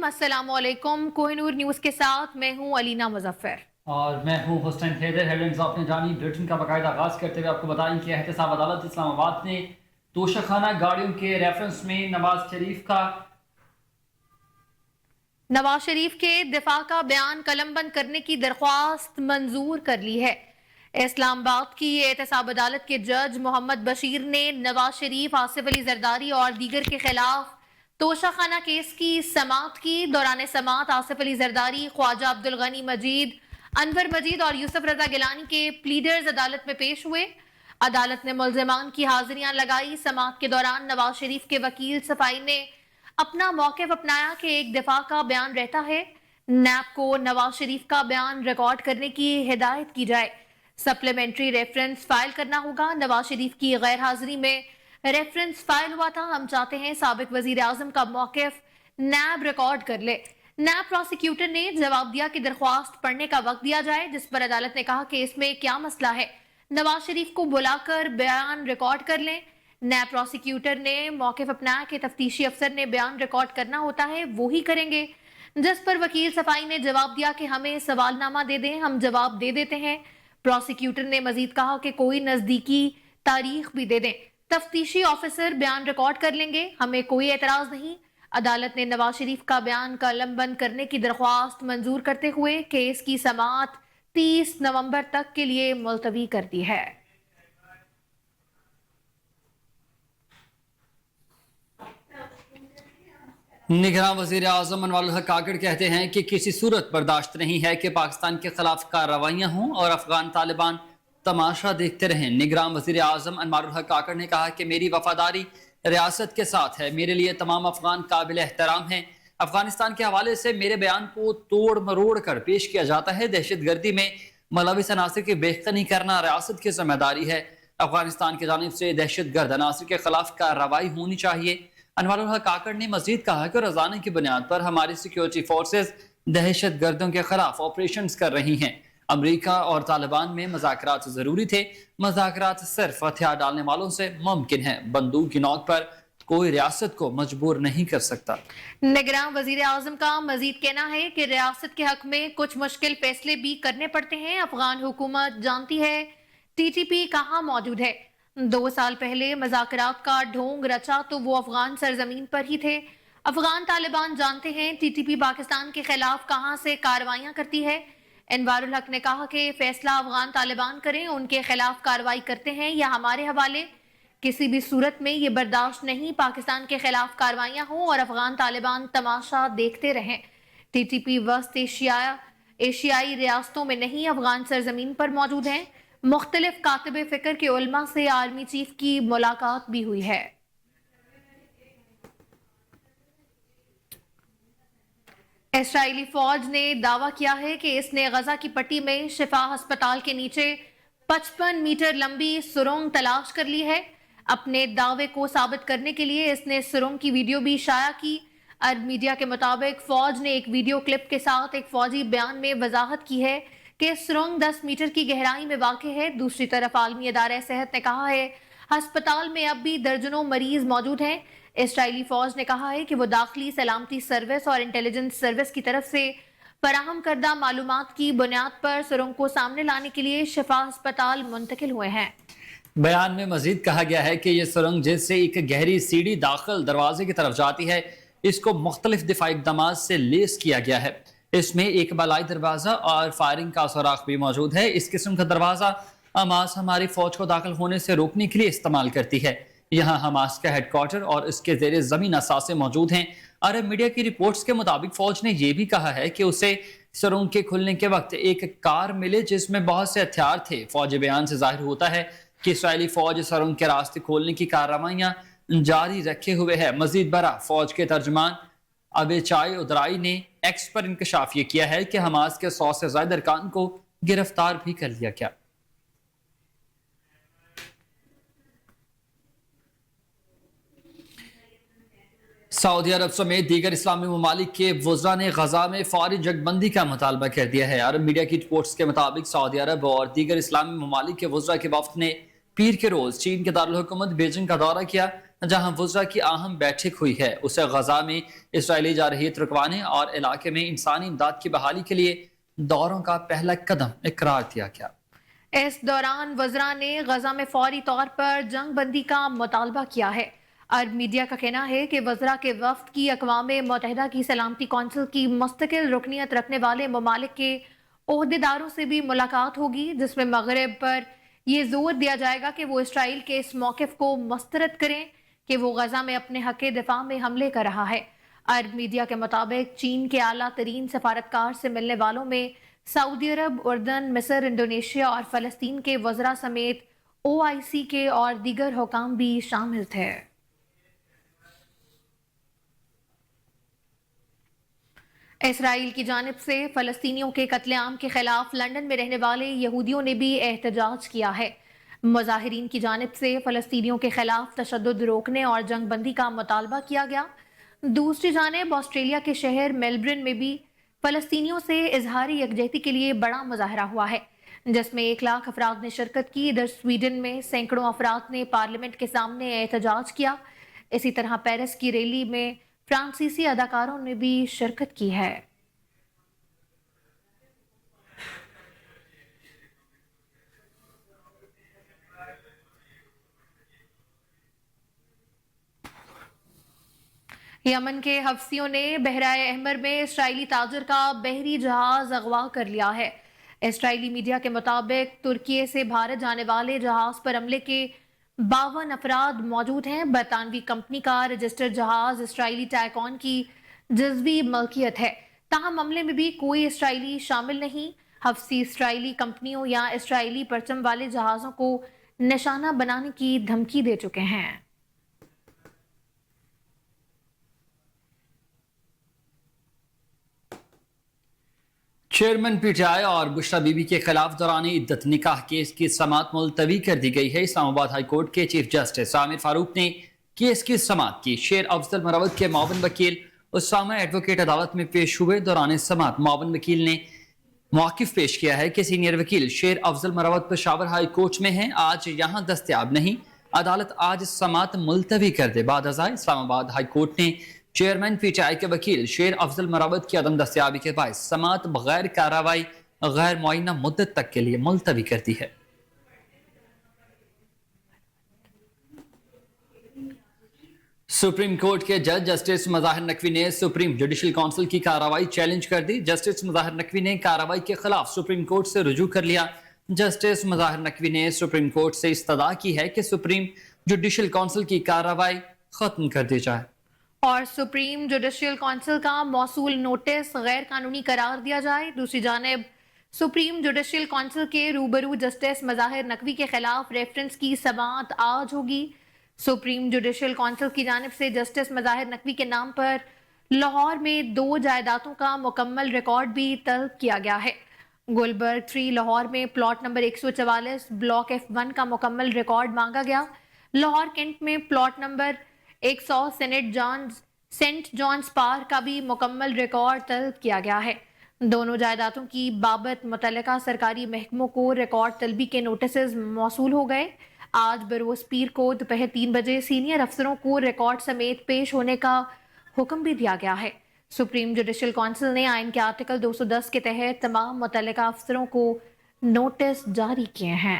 अस्सलाम वालेकुम। कोहिनूर न्यूज़ के साथ मैं हूं अलीना मुजफ्फर और मैं हूं हुसैन हैदर। हेडलाइंस आपने जानी। बुलेटिन का बाकायदा आगाज करते हुए आपको बताएं कि एहतसाब अदालत इस्लामाबाद ने तोशाखाना गाड़ियों के रेफरेंस में नवाज शरीफ के दिफा का बयान कलमबंद करने की दरख्वास्त मंजूर कर ली है। इस्लामाबाद की एहतसाब अदालत के जज मोहम्मद बशीर ने नवाज शरीफ, आसिफ अली जरदारी और दीगर के खिलाफ तोशाखाना केस की समाअत की। दौरान समाअत आसिफ अली जरदारी, ख्वाजा अब्दुल गनी मजीद, अनवर मजीद और यूसुफ रजा गिलानी के प्लीडर्स अदालत में पेश हुए। अदालत ने मुल्ज़िमान की हाजिरियां लगाई। समाअत के दौरान नवाज शरीफ के वकील सफाई ने अपना मौक़िफ़ अपनाया कि एक दिफा का बयान रहता है। नैब को नवाज शरीफ का बयान रिकॉर्ड करने की हिदायत की जाए। सप्लीमेंट्री रेफरेंस फाइल करना होगा। नवाज शरीफ की गैर हाजिरी में रेफरेंस फाइल हुआ था। हम चाहते हैं साबिक वजीर आजम का मौक़िफ़ नैब रिकॉर्ड कर ले। नैब प्रोसिक्यूटर ने जवाब दिया कि दरख्वास्त पढ़ने का वक्त दिया जाए, जिस पर अदालत ने कहा कि इसमें क्या मसला है, नवाज शरीफ को बुलाकर बयान रिकॉर्ड कर लें। नैब प्रोसिक्यूटर ने मौक़िफ़ अपनाया कि तफ्तीशी अफसर ने बयान रिकॉर्ड करना होता है, वो ही करेंगे, जिस पर वकील सफाई ने जवाब दिया कि हमें सवालनामा दे दें, हम जवाब दे देते हैं। प्रोसिक्यूटर ने मजीद कहा कि कोई नजदीकी तारीख भी दे दें, तफ्तीशी ऑफिसर बयान रिकॉर्ड कर लेंगे, हमें कोई एतराज नहीं। अदालत ने नवाज शरीफ का बयान कलमबंद करने की दरख्वास्त मंजूर करते हुए केस की समाअत 30 नवंबर तक के लिए मुलतवी कर दी है। निगरान वजीर आजम अनवर हक काकड़ कहते हैं कि किसी सूरत बर्दाश्त नहीं है कि पाकिस्तान के खिलाफ कार्रवाइयां हों और अफगान तालिबान तमाशा देखते रहें। निगरान वजीर आजम अनवर हक काकड़ ने कहा कि मेरी वफादारी रियासत के साथ है, मेरे लिए तमाम अफगान काबिल एहतराम हैं। अफगानिस्तान के हवाले से मेरे बयान को तोड़ मरोड़ कर पेश किया जाता है। दहशत गर्दी में मुलविस अनासर की बेख्तनी करना रियासत की जिम्मेदारी है। अफगानिस्तान की जानिब से दहशत गर्द अनासर के खिलाफ कार्रवाई होनी चाहिए। अनवर हक काकड़ ने मजीद कहा कि रोजाना की बुनियाद पर हमारी सिक्योरिटी फोर्सेज दहशत गर्दों के खिलाफ ऑपरेशन कर रही हैं। अमरीका और तालिबान में मुज़ाकरात जरूरी थे, मुज़ाकरात सिर्फ हथियार डालने वालों से मुमकिन है। बंदूक की नोक पर कोई रियासत को मजबूर नहीं कर सकता। निगरान वजीर आजम का मजीद कहना है कि रियासत के हक में कुछ मुश्किल फैसले भी करने पड़ते हैं। अफगान हुकूमत जानती है TTP कहाँ मौजूद है। 2 साल पहले मुज़ाकरात का ढोंग रचा तो वो अफगान सरजमीन पर ही थे। अफगान तालिबान जानते हैं TTP पाकिस्तान के खिलाफ कहाँ से कार्रवाइयां करती है। अनवारुल हक ने कहा कि फैसला अफगान तालिबान करें, उनके खिलाफ कार्रवाई करते हैं या हमारे हवाले, किसी भी सूरत में ये बर्दाश्त नहीं पाकिस्तान के खिलाफ कार्रवाइयां हों और अफगान तालिबान तमाशा देखते रहें। TTP वस्त एशियाई रियासतों में नहीं, अफगान सरजमीन पर मौजूद हैं। मुख्तलिफ कातिब फिक्र के उलमा से आर्मी चीफ की मुलाकात भी हुई है। इसराइली फौज ने दावा किया है कि इसने गजा की पट्टी में शिफा अस्पताल के नीचे 55 मीटर लंबी सुरंग तलाश कर ली है। अपने दावे को साबित करने के लिए इसने सुरंग की वीडियो भी शाया की। अरब मीडिया के मुताबिक फौज ने एक वीडियो क्लिप के साथ एक फौजी बयान में वजाहत की है कि सुरंग 10 मीटर की गहराई में वाक़ है। दूसरी तरफ आलमी इदारा सेहत ने कहा है अस्पताल में अब भी दर्जनों मरीज मौजूद हैं। इसराइली फौज ने कहा है कि वो दाखिली सलामती सर्विस और इंटेलिजेंस सर्विस की तरफ से फराहम करदा मालूमात की बुनियाद पर सुरंग को सामने लाने के लिए शिफा अस्पताल मुंतकिल हुए हैं। बयान में मजीद कहा गया है कि यह सुरंग जिससे एक गहरी सीढ़ी दाखिल दरवाजे की तरफ जाती है, इसको मुख्तलिफ दिफाई इक़दाम से लेस किया गया है। इसमें एक बलाई दरवाजा और फायरिंग का सुराख भी मौजूद है। इस किस्म का दरवाजा हमास हमारी फौज को दाखिल होने से रोकने के लिए इस्तेमाल करती है। यहाँ हमास का हेडक्वार्टर और इसके ज़ेरे ज़मीन असासे मौजूद हैं। अरब मीडिया की रिपोर्ट्स के मुताबिक फौज ने यह भी कहा है कि उसे सुरंग के खुलने के वक्त एक कार मिले जिसमें बहुत से हथियार थे। फौजी बयान से जाहिर होता है कि इसराइली फौज सुरंग के रास्ते खोलने की कार्रवाइयां जारी रखे हुए है। मजीद बरा फौज के तर्जमान अबेचाई उदराई ने एक्स पर इंकशाफ ये किया है कि हमास के 100 से ज्यादा अरकान को गिरफ्तार भी कर लिया गया। सऊदी अरब समेत दीगर इस्लामी ममालिक के वज़रा ने गजा में फौरी जंगबंदी का मुतालबा कर दिया है। अरब मीडिया की रिपोर्ट्स के मुताबिक सऊदी अरब और दीगर इस्लामी ममालिक के वज़रा के वफ्द ने पीर के रोज चीन के दारुल हुकूमत बीजिंग का दौरा किया, جہاں وزراء کی اہم بیٹھک ہوئی ہے، اسے غزہ میں اسرائیلی جارحیت رکوانے اور علاقے میں انسانی امداد کی بحالی کے لیے دوروں کا پہلا قدم قرار دیا گیا۔ اس دوران وزراء نے غزہ میں فوری طور پر جنگ بندی کا مطالبہ کیا ہے۔ عرب میڈیا کا کہنا ہے کہ وزراء کے وفد کی اقوام متحدہ کی سلامتی کونسل کی مستقل رکنیت رکھنے والے ممالک کے عہدیداروں سے بھی ملاقات ہوگی، جس میں مغرب پر یہ زور دیا جائے گا کہ وہ اسرائیل کے اس موقف کو مسترد کریں کہ وہ غزہ میں اپنے حق دفاع میں حملے کر رہا ہے۔ عرب میڈیا کے مطابق چین کے اعلیٰ ترین سفارتکار سے ملنے والوں میں سعودی عرب، اردن، مصر، انڈونیشیا اور فلسطین کے وزراء سمیت OIC کے اور دیگر حکام بھی شامل تھے۔ اسرائیل کی جانب سے فلسطینیوں کے قتل عام کے خلاف لندن میں رہنے والے یہودیوں نے بھی احتجاج کیا ہے۔ مظاہرین کی جانب سے فلسطینیوں کے خلاف تشدد روکنے اور جنگ بندی کا مطالبہ کیا گیا۔ دوسری جانب آسٹریلیا کے شہر میلبرن میں بھی فلسطینیوں سے اظہار یکجہتی کے لیے بڑا مظاہرہ ہوا ہے، جس میں 1 لاکھ افراد نے شرکت کی۔ ادھر سویڈن میں سینکڑوں افراد نے پارلیمنٹ کے سامنے احتجاج کیا۔ اسی طرح پیرس کی ریلی میں فرانسیسی اداکاروں نے بھی شرکت کی ہے۔ یمن کے حوثیوں نے بحیرہ احمر میں اسرائیلی تاجر کا بحری جہاز اغوا کر لیا ہے۔ اسرائیلی میڈیا کے مطابق ترکیے سے بھارت جانے والے جہاز پر حملے کے 52 افراد موجود ہیں۔ برطانوی کمپنی کا رجسٹرڈ جہاز اسرائیلی ٹائیکون کی جزوی ملکیت ہے، تاہم معاملے میں بھی کوئی اسرائیلی شامل نہیں۔ حوثی اسرائیلی کمپنیوں یا اسرائیلی پرچم والے جہازوں کو نشانہ بنانے کی دھمکی دے چکے ہیں۔ چیئرمین PTI اور بشرا بی بی کے خلاف دوران عدت نکاح کیس کی سماعت ملتوی کر دی گئی ہے۔ اسلام آباد ہائی کورٹ کے چیف جسٹس عامر فاروق نے کیس کی سماعت کی۔ شیر افضل مروت کے معاون وکیل اسامہ ایڈوکیٹ عدالت میں پیش ہوئے۔ دوران سماعت معاون وکیل نے موقف پیش کیا ہے کہ سینئر وکیل شیر افضل مروت پشاور ہائی کورٹ میں ہیں، آج یہاں دستیاب نہیں، عدالت آج سماعت ملتوی کر دے۔ بعد ازاں اسلام آباد ہائی کورٹ نے چیئرمین PTI کے وکیل شیر افضل مروت کی عدم دستیابی کے باعث سماعت بغیر کارروائی غیر معینہ مدت تک کے لیے ملتوی کر دی ہے۔ سپریم کورٹ کے جج جسٹس مظاہر نقوی نے سپریم جوڈیشل کونسل کی کارروائی چیلنج کر دی۔ جسٹس مظاہر نقوی نے کارروائی کے خلاف سپریم کورٹ سے رجوع کر لیا۔ جسٹس مظاہر نقوی نے سپریم کورٹ سے استدعا کی ہے کہ سپریم جوڈیشل کونسل کی کارروائی ختم کر دی جائے اور سپریم جوڈیشل کونسل کا موصول نوٹس غیر قانونی قرار دیا جائے۔ دوسری جانب سپریم جوڈیشل کونسل کے روبرو جسٹس مظاہر نقوی کے خلاف ریفرنس کی سماعت آج ہوگی۔ سپریم جوڈیشل کونسل کی جانب سے جسٹس مظاہر نقوی کے نام پر لاہور میں 2 جائیدادوں کا مکمل ریکارڈ بھی طلب کیا گیا ہے۔ گلبرگ 3 لاہور میں پلاٹ نمبر 144 بلاک F1 کا مکمل ریکارڈ مانگا گیا۔ لاہور کینٹ میں پلاٹ نمبر 100 سینٹ جانز پارک کا بھی مکمل ریکارڈ طلب کیا گیا ہے۔ دونوں جائیدادوں کی بابت متعلقہ سرکاری محکموں کو ریکارڈ طلبی کے نوٹسز موصول ہو گئے۔ آج بروز پیر کو دوپہر 3 بجے سینئر افسروں کو ریکارڈ سمیت پیش ہونے کا حکم بھی دیا گیا ہے۔ سپریم جوڈیشل کونسل نے آئین کے آرٹیکل 210 کے تحت تمام متعلقہ افسروں کو نوٹس جاری کیے ہیں۔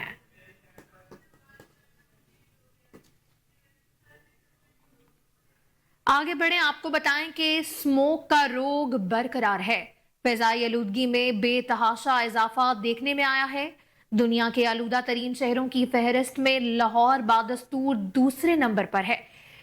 آگے بڑھیں، آپ کو بتائیں کہ اسموک کا روگ برقرار ہے۔ فضائی آلودگی میں بے تحاشا اضافہ دیکھنے میں آیا ہے۔ دنیا کے آلودہ ترین شہروں کی فہرست میں لاہور بادستور دوسرے نمبر پر ہے۔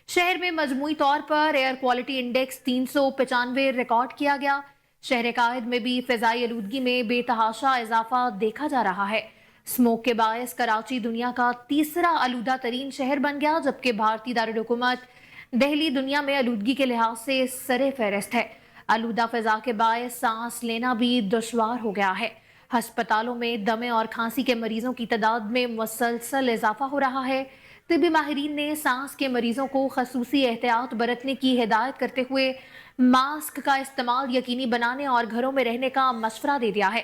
شہر میں مجموعی طور per air quality index 395 record کیا گیا۔ شہر قائد میں بھی فضائی آلودگی میں بے تحاشا اضافہ دیکھا جا رہا ہے۔ اسموک کے باعث کراچی دنیا کا تیسرا آلودہ ترین شہر بن گیا، جبکہ بھارتی دارالحکومت دہلی دنیا میں آلودگی کے لحاظ سے سرِ فہرست ہے۔ آلودہ فضا کے باعث سانس لینا بھی دشوار ہو گیا ہے۔ ہسپتالوں میں دمے اور کھانسی کے مریضوں کی تعداد میں مسلسل اضافہ ہو رہا ہے۔ طبی ماہرین نے سانس کے مریضوں کو خصوصی احتیاط برتنے کی ہدایت کرتے ہوئے ماسک کا استعمال یقینی بنانے اور گھروں میں رہنے کا مشورہ دے دیا ہے۔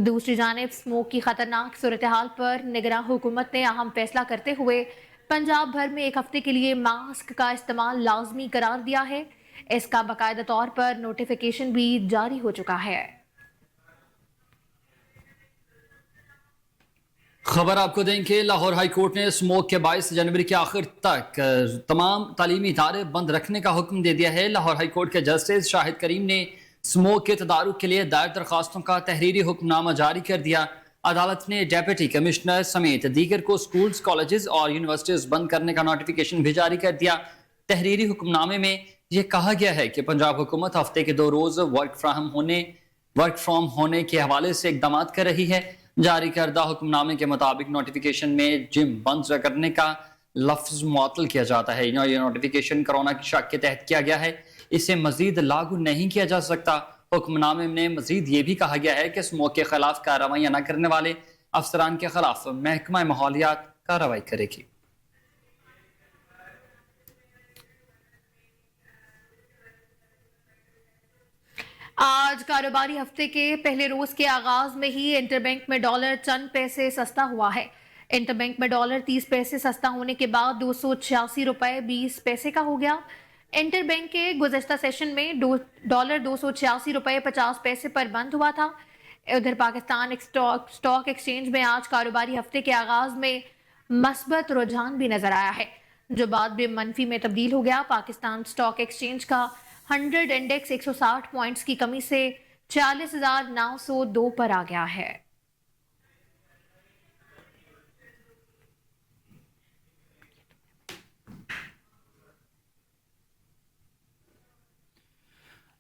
دوسری جانب اسموک کی خطرناک صورتحال پر نگراں حکومت نے اہم فیصلہ کرتے ہوئے पंजाब भर में एक हफ्ते के लिए मास्क का इस्तेमाल लाजमी करार दिया है। इसका बाकायदा तौर पर नोटिफिकेशन भी जारी हो चुका है। खबर आपको दें कि लाहौर हाई कोर्ट ने स्मोक के 22 जनवरी के आखिर तक तमाम तालीमी इदारे बंद रखने का हुक्म दे दिया है। लाहौर हाई कोर्ट के जस्टिस शाहिद करीम ने स्मोक के तदारुक के लिए दायर दरखास्तों का तहरीरी हुक्मनामा जारी कर दिया। अदालत ने डेप्यूटी कमिश्नर समेत दीगर को स्कूल्स, कॉलेजेस और यूनिवर्सिटीज बंद करने का नोटिफिकेशन भी जारी कर दिया। तहरीरी हुक्मनामे में यह कहा गया है कि पंजाब हुकूमत हफ्ते के 2 रोज वर्क फ्रॉम होने के हवाले से इकदाम कर रही है। जारी करदा हुक्मनामे के मुताबिक नोटिफिकेशन में जिम बंद करने का लफ्ज मुअत्तल किया जाता है। यह नोटिफिकेशन कोरोना की शक के तहत किया गया है, इसे मजीद लागू नहीं किया जा सकता। हुक्मनामे में मजीद ये भी कहा गया है कि स्मोक के खिलाफ कार्रवाइयां न करने वाले अफसरान के खिलाफ महकमा माहौलियात कार्रवाई करेगी। आज कारोबारी हफ्ते के पहले रोज के आगाज में ही इंटरबैंक में डॉलर चंद पैसे सस्ता हुआ है। इंटरबैंक में डॉलर 30 पैसे सस्ता होने के बाद 286 रुपए 20 पैसे का हो गया। इंटरबैंक के गुज़श्ता सेशन में डॉलर 286 रुपए 50 पैसे पर बंद हुआ था। उधर पाकिस्तान स्टॉक एक्सचेंज में आज कारोबारी हफ्ते के आगाज में मस्बत रुझान भी नजर आया है, जो बाद में मनफी में तब्दील हो गया। पाकिस्तान स्टॉक एक्सचेंज का 100 इंडेक्स 160 पॉइंट्स की कमी से 40,902 पर आ गया है।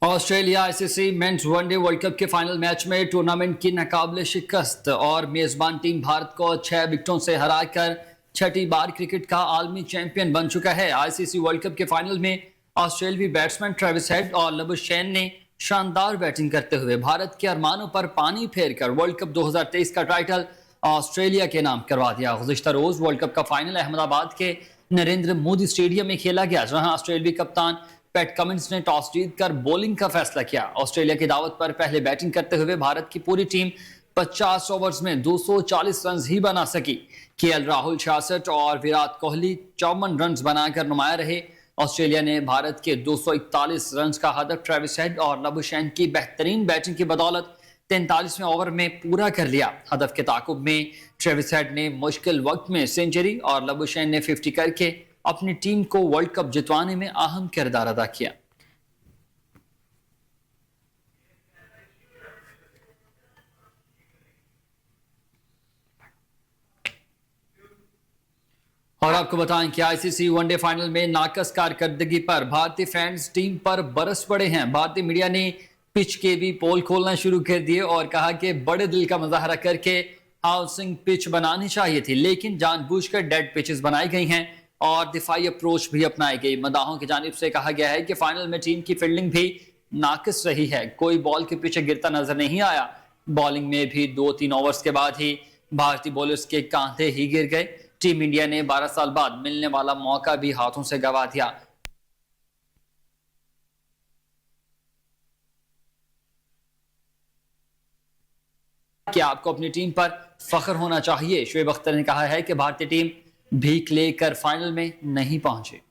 Australia ICC men's one day world cup के फाइनल मैच में टूर्नामेंट की नाकाबिले शिकस्त और मेजबान टीम भारत को 6 विकेटों से हराकर छठी बार क्रिकेट का आलमी चैंपियन बन चुका है। आईसीसी वर्ल्ड कप के फाइनल में ऑस्ट्रेलियावी बैट्समैन ट्रेविस हेड और लबुशेन ने शानदार बैटिंग करते हुए भारत के अरमानों पर पानी फेरकर वर्ल्ड कप 2023 का टाइटल ऑस्ट्रेलिया के नाम करवा दिया। गुज़िश्ता रोज वर्ल्ड कप का फाइनल अहमदाबाद के नरेंद्र मोदी स्टेडियम में खेला गया, जहां ऑस्ट्रेलियावी कप्तान पैट कमिंस ने टॉस जीतकर बॉलिंग का फैसला किया। ऑस्ट्रेलिया की दावत पर पहले बैटिंग करते हुए भारत की पूरी टीम 50 ओवर्स में 240 रन ही बना सकी। केएल राहुल 66 और विराट कोहली 54 रन बनाकर नुमाया रहे। ऑस्ट्रेलिया ने भारत के 241 रन का हदफ ट्रेविस हेड और लबुशेन की बेहतरीन बैटिंग की बदौलत 43वें ओवर में पूरा कर लिया। हदफ के ताकुब में ट्रेविस हेड ने मुश्किल वक्त में सेंचुरी और लबुशेन ने 50 करके अपनी टीम को वर्ल्ड कप जितवाने में अहम किरदार अदा किया। और आपको बताएं कि आईसीसी वनडे फाइनल में नाकस कारकर्दगी पर भारतीय फैंस टीम पर बरस पड़े हैं। भारतीय मीडिया ने पिच के भी पोल खोलना शुरू कर दिए और कहा कि बड़े दिल का मुजाहरा करके हाउसिंग पिच बनानी चाहिए थी, लेकिन जानबूझकर डेड पिचेस बनाई गई हैं और दिफाई अप्रोच भी अपनाई गई। मदाहों की जानिब से कहा गया है कि फाइनल में टीम की फील्डिंग भी नाकिस रही है, कोई बॉल के पीछे गिरता नजर नहीं आया। बॉलिंग में भी 2-3 ओवर्स के बाद ही भारतीय बॉलर्स के कांधे ही गिर गए। टीम इंडिया ने 12 साल बाद मिलने वाला मौका भी हाथों से गंवा दिया। क्या आपको अपनी टीम पर फख्र होना चाहिए। शोएब अख्तर ने कहा है कि भारतीय टीम भीख लेकर फाइनल में नहीं पहुंची।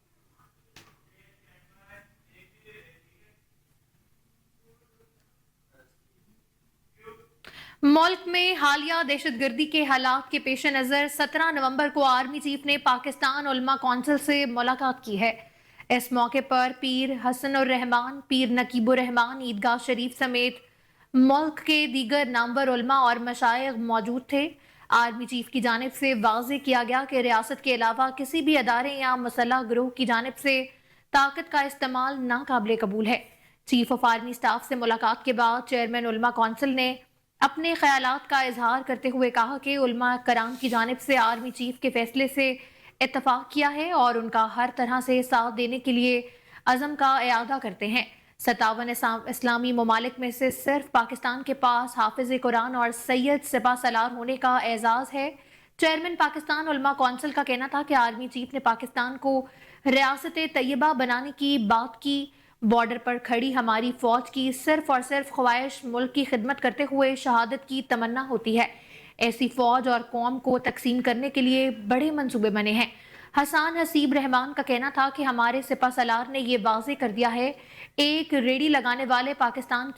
मुल्क में हालिया दहशतगर्दी के हालात के पेश नज़र 17 नवंबर को आर्मी चीफ ने पाकिस्तान उलमा कौंसिल से मुलाकात की है। इस मौके पर पीर हसन उर रहमान, पीर नकीबुर रहमान ईदगाह शरीफ समेत मुल्क के दीगर नामवर उलमा और मशाइख मौजूद थे। आर्मी चीफ की जानिब से वाज़ेह किया गया कि रियासत के अलावा किसी भी अदारे या मुसल्लह ग्रोह की जानिब से ताकत का इस्तेमाल नाकाबिले कबूल है। चीफ ऑफ आर्मी स्टाफ से मुलाकात के बाद चेयरमैन उलमा कौंसिल ने अपने ख्यालात का इजहार करते हुए कहा कि उलमा कराम की जानिब से आर्मी चीफ के फैसले से इत्तफाक किया है और उनका हर तरह से साथ देने के लिए अज़म का इयादा करते हैं। 57 इस्लामी ममालिक में से सिर्फ पाकिस्तान के पास हाफिज कुरान और सैयद सिपा सलार होने का एजाज़ है। चेयरमैन पाकिस्तान उलमा कौंसिल का कहना था कि आर्मी चीफ ने पाकिस्तान को रियासत तैयबा बनाने की बात की। बॉर्डर पर खड़ी हमारी फौज की सिर्फ और सिर्फ ख्वाहिश मुल्क की खिदमत करते हुए शहादत की तमन्ना होती है। ऐसी फौज और कौम को तकसीम करने के लिए बड़े मंसूबे बने हैं। حسان حسیب رحمان کا کہنا تھا کہ ہمارے سپہ سالار نے یہ واضح کر دیا ہے ایک ریڑھی لگانے والے پاکستانی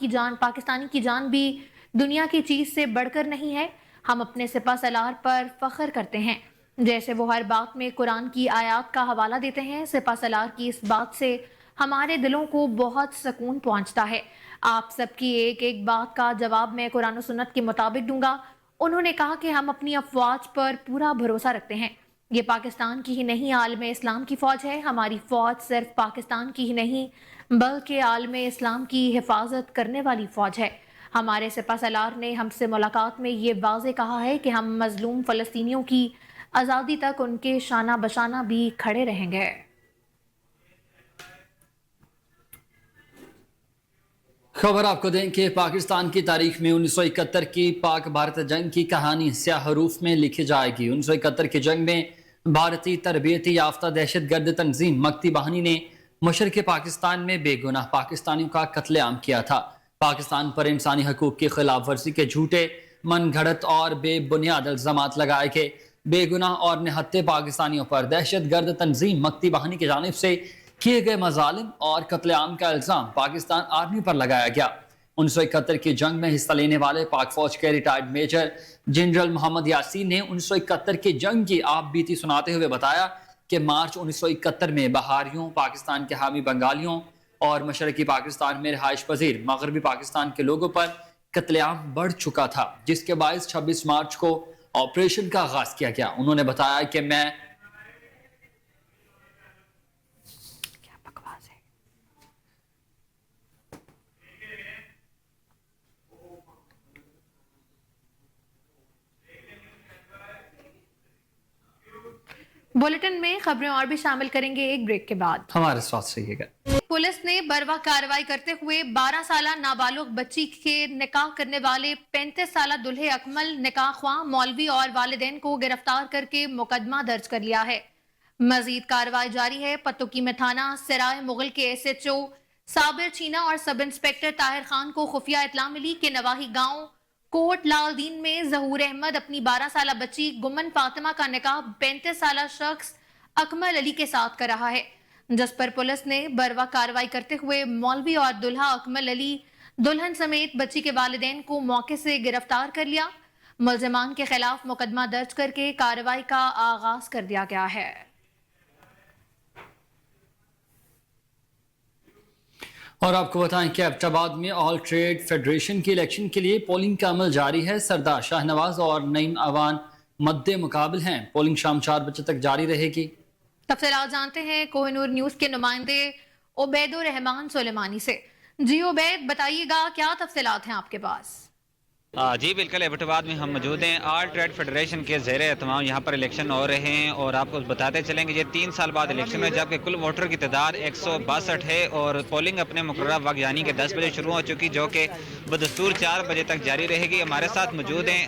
کی جان بھی دنیا کی چیز سے بڑھ کر نہیں ہے. ہم اپنے سپہ سالار پر فخر کرتے ہیں جیسے وہ ہر بات میں قرآن کی آیات کا حوالہ دیتے ہیں. سپہ سالار کی اس بات سے ہمارے دلوں کو بہت سکون پہنچتا ہے. آپ سب کی ایک ایک بات کا جواب میں قرآن و سنت کے مطابق دوں گا. انہوں نے کہا کہ ہم اپنی افواج پر پورا بھروسہ رکھتے ہیں. یہ پاکستان کی ہی نہیں عالم اسلام کی فوج ہے. ہماری فوج صرف پاکستان کی ہی نہیں بلکہ عالم اسلام کی حفاظت کرنے والی فوج ہے. ہمارے سپہ سالار نے ہم سے ملاقات میں یہ واضح کہا ہے کہ ہم مظلوم فلسطینیوں کی آزادی تک ان کے شانہ بشانہ بھی کھڑے رہیں گے. خبر آپ کو دیں کہ پاکستان کی تاریخ میں 1971 کی پاک بھارت جنگ کی کہانی سیاہ حروف میں لکھی جائے گی. 1971 کی جنگ میں بھارتی تربیتی یافتہ دہشت گرد تنظیم مکتی باہنی نے مشرق پاکستان میں بے گناہ پاکستانیوں کا قتل عام کیا تھا. پاکستان پر انسانی حقوق کی خلاف ورزی کے جھوٹے من گھڑت اور بے بنیاد الزامات لگائے گئے. بے گناہ اور نہتے پاکستانیوں پر دہشت گرد تنظیم مکتی باہنی کی جانب سے کیے گئے مظالم اور قتل عام کا الزام پاکستان آرمی پر لگایا گیا. 1971 کی جنگ میں حصہ لینے والے پاک فوج کے ریٹائرڈ میجر جنرل محمد یاسین نے 1971 کی جنگ کی آپ بیتی سناتے ہوئے بتایا کہ مارچ 1971 میں بہاریوں، پاکستان کے حامی بنگالیوں اور مشرقی پاکستان میں رہائش پذیر مغربی پاکستان کے لوگوں پر قتل عام بڑھ چکا تھا، جس کے باعث 26 مارچ کو آپریشن کا آغاز کیا گیا. انہوں نے بتایا کہ میں بلیٹن میں خبریں اور بھی شامل کریں گے ایک بریک کے بعد. ہمارے ساتھ رہیے گا. پولیس نے بروقت کارروائی کرتے ہوئے 12 سالہ نابالغ بچی کے نکاح کرنے والے 35 سالہ دلہے اکمل نکاح خواہ مولوی اور والدین کو گرفتار کر کے مقدمہ درج کر لیا ہے. مزید کارروائی جاری ہے. پتوکی میں تھانہ سرائے مغل کے SHO صابر چینا اور سب انسپیکٹر طاہر خان کو خفیہ اطلاع ملی کہ نواحی گاؤں کوٹ لال دین میں ظہور احمد اپنی 12 سالہ بچی گمن فاطمہ کا نکاح 35 سالہ شخص اکمل علی کے ساتھ کر رہا ہے، جس پر پولیس نے بروقت کارروائی کرتے ہوئے مولوی اور دلہا اکمل علی دلہن سمیت بچی کے والدین کو موقع سے گرفتار کر لیا. ملزمان کے خلاف مقدمہ درج کر کے کارروائی کا آغاز کر دیا گیا ہے. اور آپ کو بتائیں کہ ایبٹ آباد میں آل ٹریڈ فیڈریشن کی الیکشن کے لیے پولنگ کا عمل جاری ہے. سردار شاہ نواز اور نعیم اوان مد مقابل ہیں. پولنگ شام 4 بجے تک جاری رہے گی. تفصیلات جانتے ہیں کوہ نور نیوز کے نمائندے عبید الرحمان سلیمانی سے. جی عبید، بتائیے گا کیا تفصیلات ہیں آپ کے پاس؟ جی بالکل، ایبٹ آباد میں ہم موجود ہیں. آل ٹریڈ فیڈریشن کے زیر اہتمام یہاں پر الیکشن ہو رہے ہیں اور آپ کو بتاتے چلیں کہ یہ 3 سال بعد الیکشن ہے، جبکہ کل ووٹر کی تعداد 162 ہے اور پولنگ اپنے مقررہ وقت یعنی کہ 10 بجے شروع ہو چکی، جو کہ بدستور 4 بجے تک جاری رہے گی. ہمارے ساتھ موجود ہیں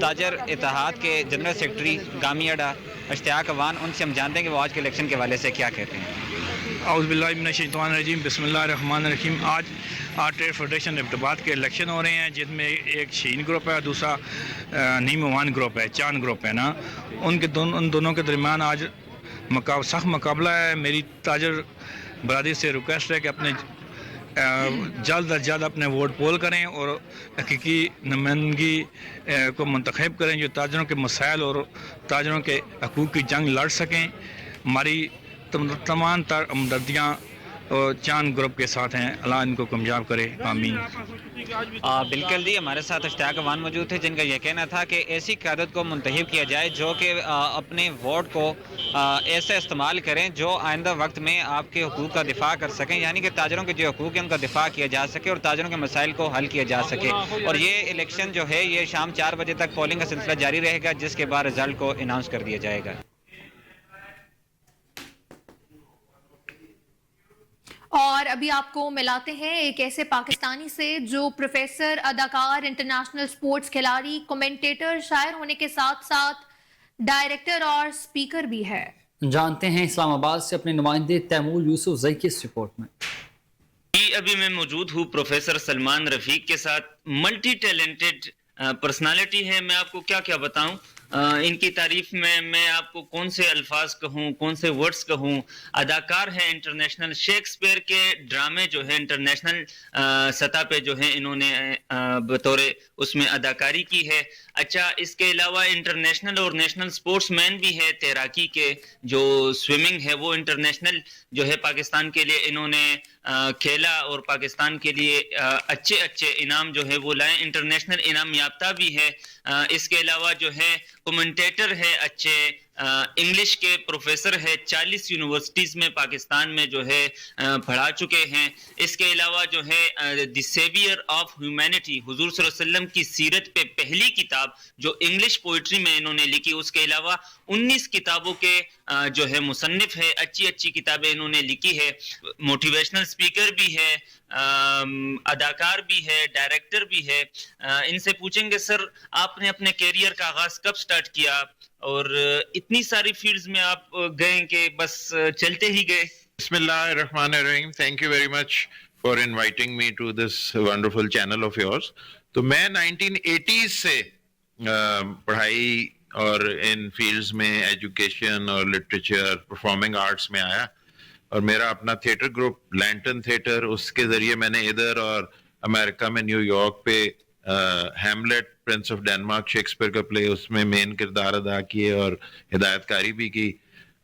تاجر اتحاد کے جنرل سیکرٹری گامی اڈا اشتیاق اوان. ان سے ہم جانتے ہیں کہ وہ آج کے الیکشن کے حوالے سے کیا کہتے ہیں. اعوذ باللہ من الشیطان الرجیم، بسم اللہ الرحمن الرحیم. آج آل ٹریڈ فیڈریشن ایبٹ آباد کے الیکشن ہو رہے ہیں، جن میں ایک شہین گروپ ہے، دوسرا نعیم اوان گروپ ہے، چاند گروپ ہے نا. ان دونوں کے درمیان آج سخت مقابلہ ہے. میری تاجر برادری سے ریکویسٹ ہے کہ اپنے جلد از جلد اپنے ووٹ پول کریں اور حقیقی نمائندگی کو منتخب کریں جو تاجروں کے مسائل اور تاجروں کے حقوق کی جنگ لڑ سکیں. ہماری تمام تر ہمدردیاں چاند گروپ کے ساتھ ہیں. اللہ ان کو کامیاب کرے، آمین. بالکل جی، ہمارے ساتھ اشتیاق اوان موجود تھے جن کا یہ کہنا تھا کہ ایسی قیادت کو منتخب کیا جائے جو کہ اپنے ووٹ کو ایسے استعمال کریں جو آئندہ وقت میں آپ کے حقوق کا دفاع کر سکیں، یعنی کہ تاجروں کے جو حقوق ہیں ان کا دفاع کیا جا سکے اور تاجروں کے مسائل کو حل کیا جا سکے. اور یہ الیکشن جو ہے یہ شام 4 بجے تک پولنگ کا سلسلہ جاری رہے گا، جس کے بعد رزلٹ کو اناؤنس کر دیا جائے گا. اور ابھی آپ کو ملاتے ہیں ایک ایسے پاکستانی سے جو پروفیسر، اداکار، انٹرنیشنل سپورٹس کھلاڑی، کومنٹیٹر، شاعر ہونے کے ساتھ ساتھ ڈائریکٹر اور سپیکر بھی ہے. جانتے ہیں اسلام آباد سے اپنے نمائندے تیمور یوسف زئی کی اس رپورٹ میں. ابھی میں موجود ہوں پروفیسر سلمان رفیق کے ساتھ. ملٹی ٹیلنٹڈ پرسنالٹی ہے. میں آپ کو کیا بتاؤں. ان کی تعریف میں آپ کو کون سے الفاظ کہوں، کون سے ورڈز کہوں. اداکار ہیں انٹرنیشنل، شیکسپیئر کے ڈرامے جو ہے انٹرنیشنل سطح پہ جو ہے انہوں نے بطور اس میں اداکاری کی ہے. اچھا، اس کے علاوہ انٹرنیشنل اور نیشنل سپورٹس مین بھی ہے. تیراکی کے جو سوئمنگ ہے وہ انٹرنیشنل جو ہے پاکستان کے لیے انہوں نے کھیلا اور پاکستان کے لیے اچھے انعام جو ہے وہ لائے. انٹرنیشنل انعام یافتہ بھی ہے. اس کے علاوہ جو ہے کمنٹیٹر ہے اچھے، انگلش کے پروفیسر ہے، 40 یونیورسٹیز میں پاکستان میں جو ہے پڑھا چکے ہیں. اس کے علاوہ جو ہے دی سیویئر آف ہیومینٹی، حضور صلی اللہ علیہ وسلم کی سیرت پہ پہلی کتاب جو انگلش پوئٹری میں انہوں نے لکھی. اس کے علاوہ 19 کتابوں کے جو ہے مصنف ہے، اچھی کتابیں انہوں نے لکھی ہے. موٹیویشنل اسپیکر بھی ہے، اداکار بھی ہے، ڈائریکٹر بھی ہے. ان سے پوچھیں گے سر آپ نے اپنے کیریئر کا آغاز کب سٹارٹ کیا اور اتنی ساری فیلڈز میں آپ گئے کہ بس چلتے ہی گئے؟ بسم اللہ الرحمن الرحیم. Thank you very much for inviting me to this wonderful channel of yours. تو میں 1980s سے پڑھائی اور ان فیلڈز میں ایجوکیشن اور لٹریچر، پرفارمنگ آرٹس میں آیا، اور میرا اپنا تھیٹر گروپ لینٹن تھیٹر، اس کے ذریعے میں نے ادھر اور امریکہ میں نیو یارک پہ Hamlet prince of Denmark Shakespeare کا پلے، اس میں مین کردار ادا کیے اور ہدایت کاری بھی کی.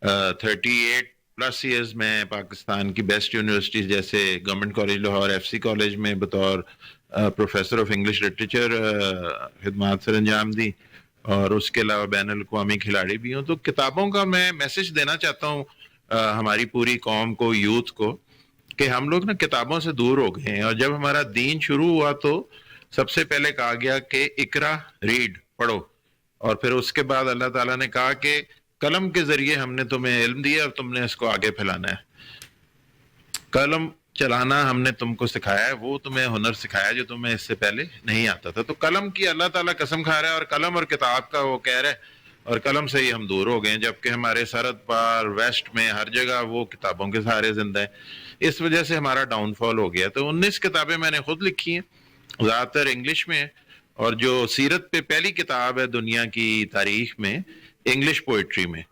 38+ ایئرز میں پاکستان کی بیسٹ یونیورسٹیز جیسے government college Lahore, F C college میں بطور پروفیسر آف انگلش لٹریچر خدمات سر انجام دی، اور اس کے علاوہ بین الاقوامی کھلاڑی بھی ہوں. تو کتابوں کا میں میسج دینا چاہتا ہوں ہماری پوری قوم کو، یوتھ کو، کہ ہم لوگ نا کتابوں سے دور ہو گئے ہیں. اور جب ہمارا دین شروع ہوا تو سب سے پہلے کہا گیا کہ اقرا، ریڈ، پڑھو، اور پھر اس کے بعد اللہ تعالیٰ نے کہا کہ قلم کے ذریعے ہم نے تمہیں علم دیا اور تم نے اس کو آگے پھیلانا ہے. قلم چلانا ہم نے تم کو سکھایا ہے، وہ تمہیں ہنر سکھایا جو تمہیں اس سے پہلے نہیں آتا تھا. تو قلم کی اللہ تعالیٰ قسم کھا رہا ہے، اور قلم اور کتاب کا وہ کہہ رہا ہے، اور قلم سے ہی ہم دور ہو گئے ہیں، جبکہ ہمارے سرحد پار ویسٹ میں ہر جگہ وہ کتابوں کے سہارے زندہ ہیں. اس وجہ سے ہمارا ڈاؤن فال ہو گیا. تو 19 کتابیں میں نے خود لکھی ہیں، زیادہ تر انگلش میں، اور جو سیرت پہ پہلی کتاب ہے دنیا کی تاریخ میں انگلش پوئٹری میں،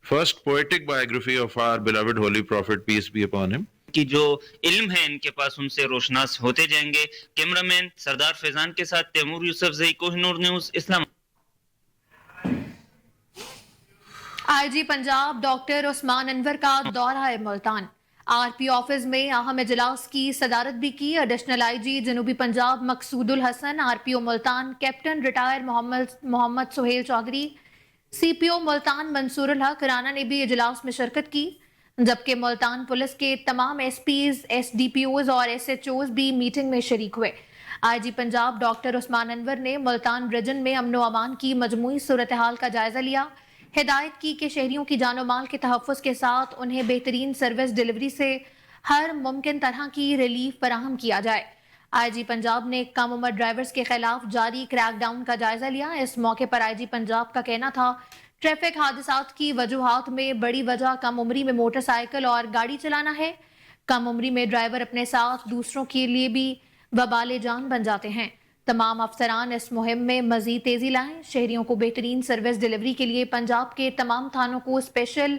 first poetic biography of our beloved holy prophet peace be upon him. کی جو علم ہے ان کے پاس ان سے روشناس ہوتے جائیں گے. کیمرہ مین سردار فیضان کے ساتھ تیمور یوسف زئی، کوہ نور نیوز، اسلام. آئی جی پنجاب ڈاکٹر عثمان انور کا دورہ ملتان، آر پی آفس میں اہم اجلاس کی صدارت بھی کی. ایڈیشنل آئی جی جنوبی پنجاب مقصود الحسن، آر پی او ملتان کیپٹن ریٹائر محمد سہیل چودھری، سی پی او ملتان منصور الحق رانا نے بھی اجلاس میں شرکت کی، جبکہ ملتان پولیس کے تمام S Ps, S D P Os اور ایس ایچ اوز بھی میٹنگ میں شریک ہوئے. آئی جی پنجاب ڈاکٹر عثمان انور نے ملتان ریجن میں امن و امان کی مجموعی صورتحال کا جائزہ لیا. ہدایت کی کہ شہریوں کی جان و مال کے تحفظ کے ساتھ انہیں بہترین سروس ڈیلیوری سے ہر ممکن طرح کی ریلیف فراہم کیا جائے. آئی جی پنجاب نے کم عمر ڈرائیورز کے خلاف جاری کریک ڈاؤن کا جائزہ لیا. اس موقع پر آئی جی پنجاب کا کہنا تھا ٹریفک حادثات کی وجوہات میں بڑی وجہ کم عمری میں موٹر سائیکل اور گاڑی چلانا ہے. کم عمری میں ڈرائیور اپنے ساتھ دوسروں کے لیے بھی وبال جان بن جاتے ہیں. تمام افسران اس مہم میں مزید تیزی لائیں. شہریوں کو بہترین سروس ڈیلیوری کے لیے پنجاب کے تمام تھانوں کو اسپیشل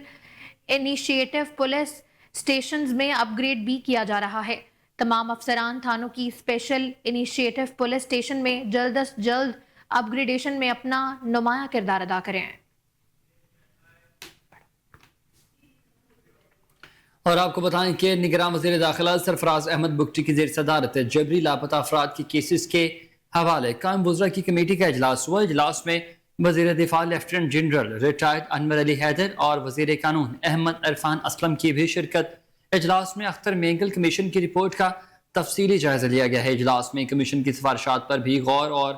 انیشیٹو پولیس سٹیشنز میں اپ گریڈ بھی کیا جا رہا ہے. تمام افسران تھانوں کی اسپیشل انیشیٹو پولیس سٹیشن میں جلد از جلد اپ گریڈیشن میں اپنا نمایاں کردار ادا کریں. اور آپ کو بتائیں کہ نگراں وزیر داخلہ سرفراز احمد بگٹی کی زیر صدارت جبری لاپتہ افراد کی کیسز کے حوالے قائم وزراء کی کمیٹی کا اجلاس ہوا. اجلاس میں وزیر دفاع لیفٹیننٹ جنرل ریٹائرڈ انور علی حیدر اور وزیر قانون احمد عرفان اسلم کی بھی شرکت. اجلاس میں اختر مینگل کمیشن کی رپورٹ کا تفصیلی جائزہ لیا گیا ہے. اجلاس میں کمیشن کی سفارشات پر بھی غور اور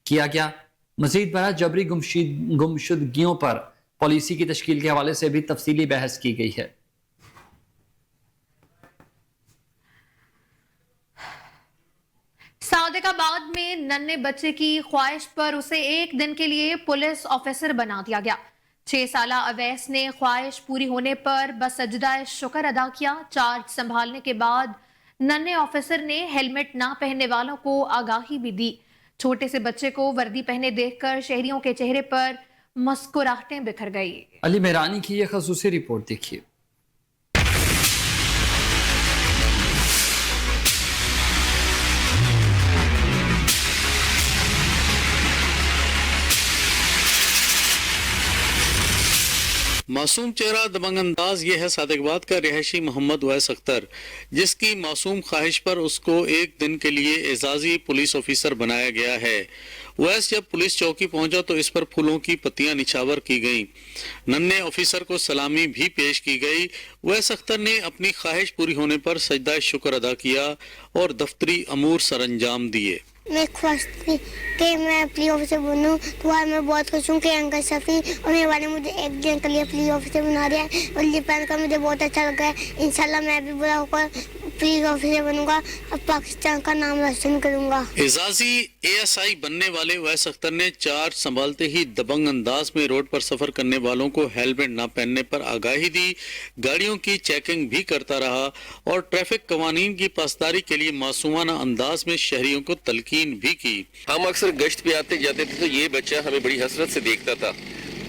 کیا گیا. مزید برآں جبری گمشدگیوں پر پالیسی کی تشکیل کے حوالے سے بھی تفصیلی بحث کی گئی ہے. صادق آباد میں ننھے بچے کی خواہش پر اسے ایک دن کے لیے پولیس آفیسر بنا دیا گیا. 6 سالہ اویس نے خواہش پوری ہونے پر بسجدہ شکر ادا کیا. چارج سنبھالنے کے بعد ننھے آفیسر نے ہیلمٹ نہ پہننے والوں کو آگاہی بھی دی. چھوٹے سے بچے کو وردی پہنے دیکھ کر شہریوں کے چہرے پر मुस्कुराहटें बिखर गई। अली मेहरानी की यह खसूसी रिपोर्ट देखिए। मासूम चेहरा दबंग अंदाज ये है सादिकबाद का रिहायशी मोहम्मद वैस अख्तर, जिसकी मासूम ख्वाहिश पर उसको एक दिन के लिए एजाजी पुलिस ऑफिसर बनाया गया है। वैस जब पुलिस चौकी पहुंचा तो इस पर फूलों की पत्तियां निछावर की गईं। नन्हे ऑफिसर को सलामी भी पेश की गई। वैस अख्तर ने अपनी ख्वाहिश पूरी होने पर सजदा शुक्र अदा किया और दफ्तरी अमूर सरंजाम दिए। मैं खुश थी कि मैं पुलिस ऑफिसर बनूं, तो आज मैं बहुत खुश हूँ कि अंकल शफी और मेरे वाले मुझे एक दिन के लिए पुलिस ऑफिसर बना रहे हैं और ये पहनकर मुझे बहुत अच्छा लगा है। इंशाल्लाह मैं भी बड़ा होकर पुलिस ऑफिसर बनूंगा और पाकिस्तान का नाम रोशन करूंगा। एजाजी ASI बनने वाले वैस अख्तर ने चार्ज संभालते ही दबंग अंदाज में रोड पर सफर करने वालों को हेलमेट न पहनने पर आगाही दी, गाड़ियों की चेकिंग भी करता रहा और ट्रैफिक कवानीन की पासदारी के लिए मासूमाना अंदाज में शहरियों को तलकीन भी की। हम अक्सर गश्त पे आते जाते थे तो ये बच्चा हमें बड़ी हसरत से देखता था,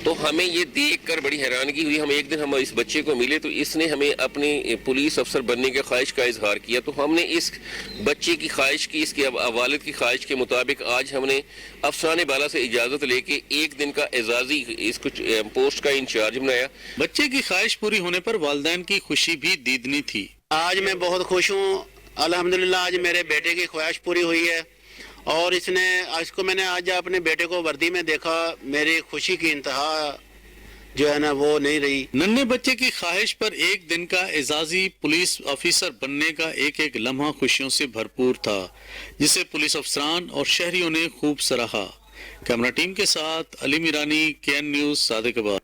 तो हमें ये देखकर बड़ी हैरानगी हुई। हम एक दिन हम इस बच्चे को मिले तो इसने हमें अपनी पुलिस अफसर बनने के ख्वाहिश का इजहार किया, तो हमने इस बच्चे की ख्वाहिश की, इसके वालिद की ख्वाहिश के मुताबिक आज हमने अफसरान बाला से इजाज़त लेके एक दिन का एजाजी इसको पोस्ट का इंचार्ज बनाया। बच्चे की ख्वाहिश पूरी होने पर वालिदैन की खुशी भी दीदनी थी। आज मैं बहुत खुश हूँ, अल्हम्दुलिल्लाह आज मेरे बेटे की ख्वाहिश पूरी हुई है और इसको मैंने आज अपने बेटे को वर्दी में देखा, मेरी खुशी की इंतहा जो है ना वो नहीं रही। नन्हे बच्चे की ख्वाहिश पर एक दिन का एजाजी पुलिस ऑफिसर बनने का एक एक लम्हा खुशियों से भरपूर था, जिसे पुलिस अफसरान और शहरियों ने खूब सराहा। कैमरा टीम के साथ अली मीरानी, KN न्यूज़, सादिकाबाद।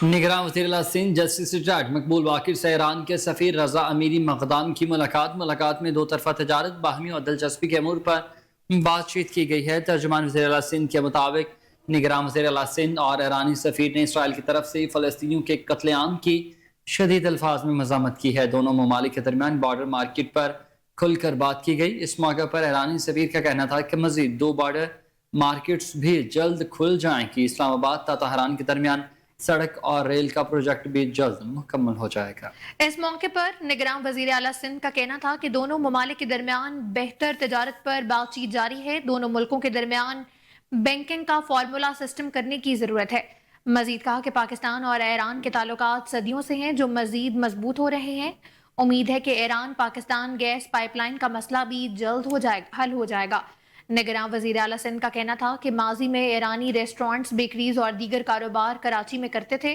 निगरान वज़ीर सिंध जस्टिस रिटायर्ड मकबूल वाकिर से ईरान के सफ़ीर रजा अमीरी मक़दाम की मुलाकात में दो तरफ़ा तजारत, बाहमी और दिलचस्पी के अमूर पर बातचीत की गई है। तर्जुमान वज़ीर सिंध के मुताबिक निगरान वज़ीर सिंध और ईरानी सफ़ीर ने इसराइल की तरफ से फ़लस्तीनियों के कत्लेआम की शदीद अल्फाज में मज़ामत की है। दोनों ममालिक के दरमियान बॉर्डर मार्केट पर खुलकर बात की गई। इस मौके पर ईरानी सफ़ीर का कहना था कि मज़ीद 2 बॉर्डर मार्केट्स भी जल्द खुल जाएंगी। इस्लामाबाद तथा तेहरान के दरमियान सड़क और रेल का प्रोजेक्ट भी जल्द मुकम्मल हो जाएगा। इस मौके पर निगरान वजीर आला सिंध का कहना था कि दोनों ममालिक के दरमियान बेहतर तजारत पर बातचीत जारी है। दोनों मुल्कों के दरमियान बैंकिंग का फार्मूला सिस्टम करने की जरूरत है। मजीद कहा कि पाकिस्तान और ईरान के ताल्लुकात सदियों से हैं जो मजीद मजबूत हो रहे हैं। उम्मीद है कि ईरान पाकिस्तान गैस पाइपलाइन का मसला भी जल्द हल हो जाएगा। निगरान वज़ीर आला सिंध का कहना था कि माजी में ईरानी रेस्टोरेंट्स, बेकरीज और दीगर कारोबार कराची में करते थे,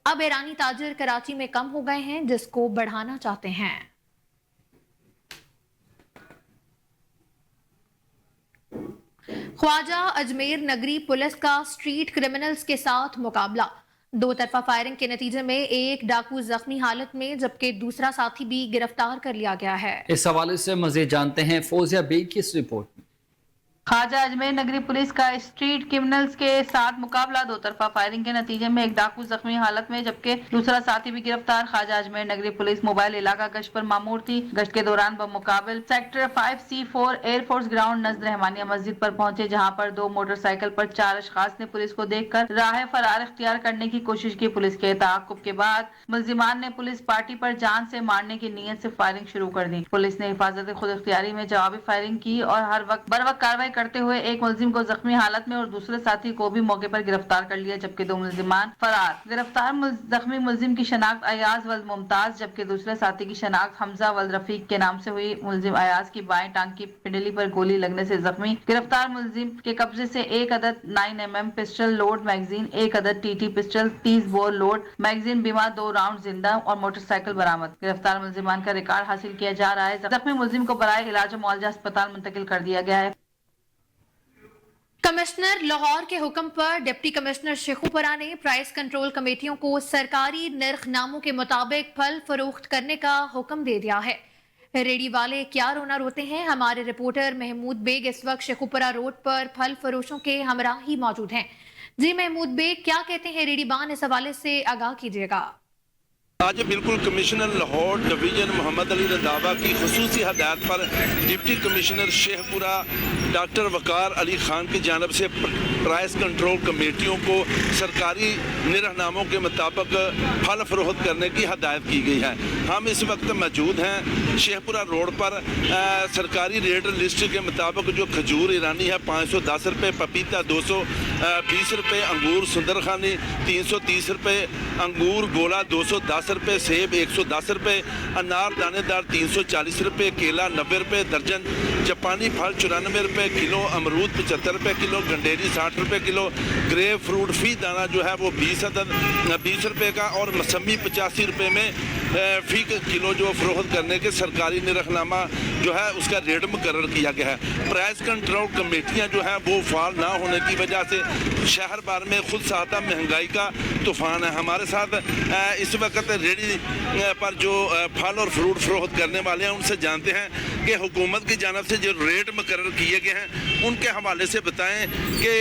अब ईरानी ताजिर कराची में कम हो गए हैं, जिसको बढ़ाना चाहते हैं। ख्वाजा अजमेर नगरी पुलिस का स्ट्रीट क्रिमिनल्स के साथ मुकाबला। 2 तरफा फायरिंग के नतीजे में एक डाकू जख्मी हालत में जबकि दूसरा साथी भी गिरफ्तार कर लिया गया है। इस हवाले से मज़ीद जानते हैं फौजिया बेग की इस रिपोर्ट में। ख्वाजा अजमेर नगरी पुलिस का स्ट्रीट क्रिमिनल्स के साथ मुकाबला। 2 तरफा फायरिंग के नतीजे में एक डाकू जख्मी हालत में जबकि दूसरा साथी भी गिरफ्तार। ख्वाजा अजमेर नगरी पुलिस मोबाइल इलाका गश्त पर मामूर थी। गश्त के दौरान बमुकाबिल सेक्टर 5C4 एयरफोर्स ग्राउंड नजद रहमानिया मस्जिद पर पहुंचे, जहां पर 2 मोटरसाइकिल पर 4 अशखास ने पुलिस को देखकर राह फरार इख्तियार करने की कोशिश की। पुलिस के ताक़ुब के बाद मुल्जिमान ने पुलिस पार्टी पर जान से मारने की नीयत से फायरिंग शुरू कर दी। पुलिस ने हिफाजत खुद इख्तियारी में जवाबी फायरिंग की और हर वक्त बर वक्त कार्रवाई करते हुए एक मुल्जिम को जख्मी हालत में और दूसरे साथी को भी मौके पर गिरफ्तार कर लिया, जबकि 2 मुल्जिमान फरार। गिरफ्तार जख्मी मुल्जिम की शनाख्त अयाज वल्द मुमताज जबकि दूसरे साथी की शनाख्त हमजा वल्द रफीक के नाम से हुई। मुल्जिम अयाज की बाएं टांग की पिंडली पर गोली लगने से जख्मी। गिरफ्तार मुल्जिम के कब्जे से 1 अदद 9mm पिस्टल लोड मैगजीन, 1 अदद TT pistol 30 bore load magazine बिमा 2 राउंड जिंदा और मोटरसाइकिल बरामद। गिरफ्तार मुल्जिमान का रिकॉर्ड हासिल किया जा रहा है। जख्मी मुल्जिम को बराए इलाज मुआवजा अस्पताल मुंतकिल कर दिया गया है। कमिश्नर लाहौर के हुक्म पर डिप्टी कमिश्नर शेखुपुरा ने प्राइस कंट्रोल कमेटियों को सरकारी निर्खनामों के मुताबिक फल फरोख्त करने का हुक्म दे दिया है। रेडी वाले क्या रोना रोते हैं। हमारे रिपोर्टर महमूद बेग इस वक्त शेखुपुरा रोड पर फल फरोशों के हमरा ही मौजूद हैं। जी महमूद बेग, क्या कहते हैं रेडी बान, इस हवाले से आगाह कीजिएगा। آج بالکل کمشنر لاہور ڈویژن محمد علی رنداوا کی خصوصی ہدایت پر ڈپٹی کمشنر شیخ پورہ ڈاکٹر وقار علی خان کی جانب سے پرائس کنٹرول کمیٹیوں کو سرکاری نرخناموں کے مطابق پھل فروخت کرنے کی ہدایت کی گئی ہے. ہم اس وقت موجود ہیں شیخ پورہ روڈ پر. سرکاری ریٹ لسٹ کے مطابق جو کھجور ایرانی ہے 510 روپے, پپیتا 220 روپے, انگور سندرخانی 330 روپے, انگور گولا 210 روپے, سیب 110 روپے, انار دانے دار 340 روپے, کیلا 90 روپے درجن, جاپانی پھل 94 روپے کلو, امرود 75 روپے کلو, گنڈیری 60 روپے کلو, گریپ فروٹ فی دانہ جو ہے وہ 20 روپے کا, اور موسمی 85 روپے میں فی کلو جو فروخت کرنے کے سرکاری نرخنامہ جو ہے اس کا ریٹ مقرر کیا گیا ہے. پرائس کنٹرول کمیٹیاں جو ہیں وہ فعال نہ ہونے کی وجہ سے شہر بھر میں خود ساختہ مہنگائی کا طوفان ہے. ہمارے ساتھ اس وقت ریڑھی پر جو پھل اور فروٹ فروخت کرنے والے ہیں ان سے جانتے ہیں کہ حکومت کی جانب سے جو ریٹ مقرر کیے گئے ہیں ان کے حوالے سے بتائیں کہ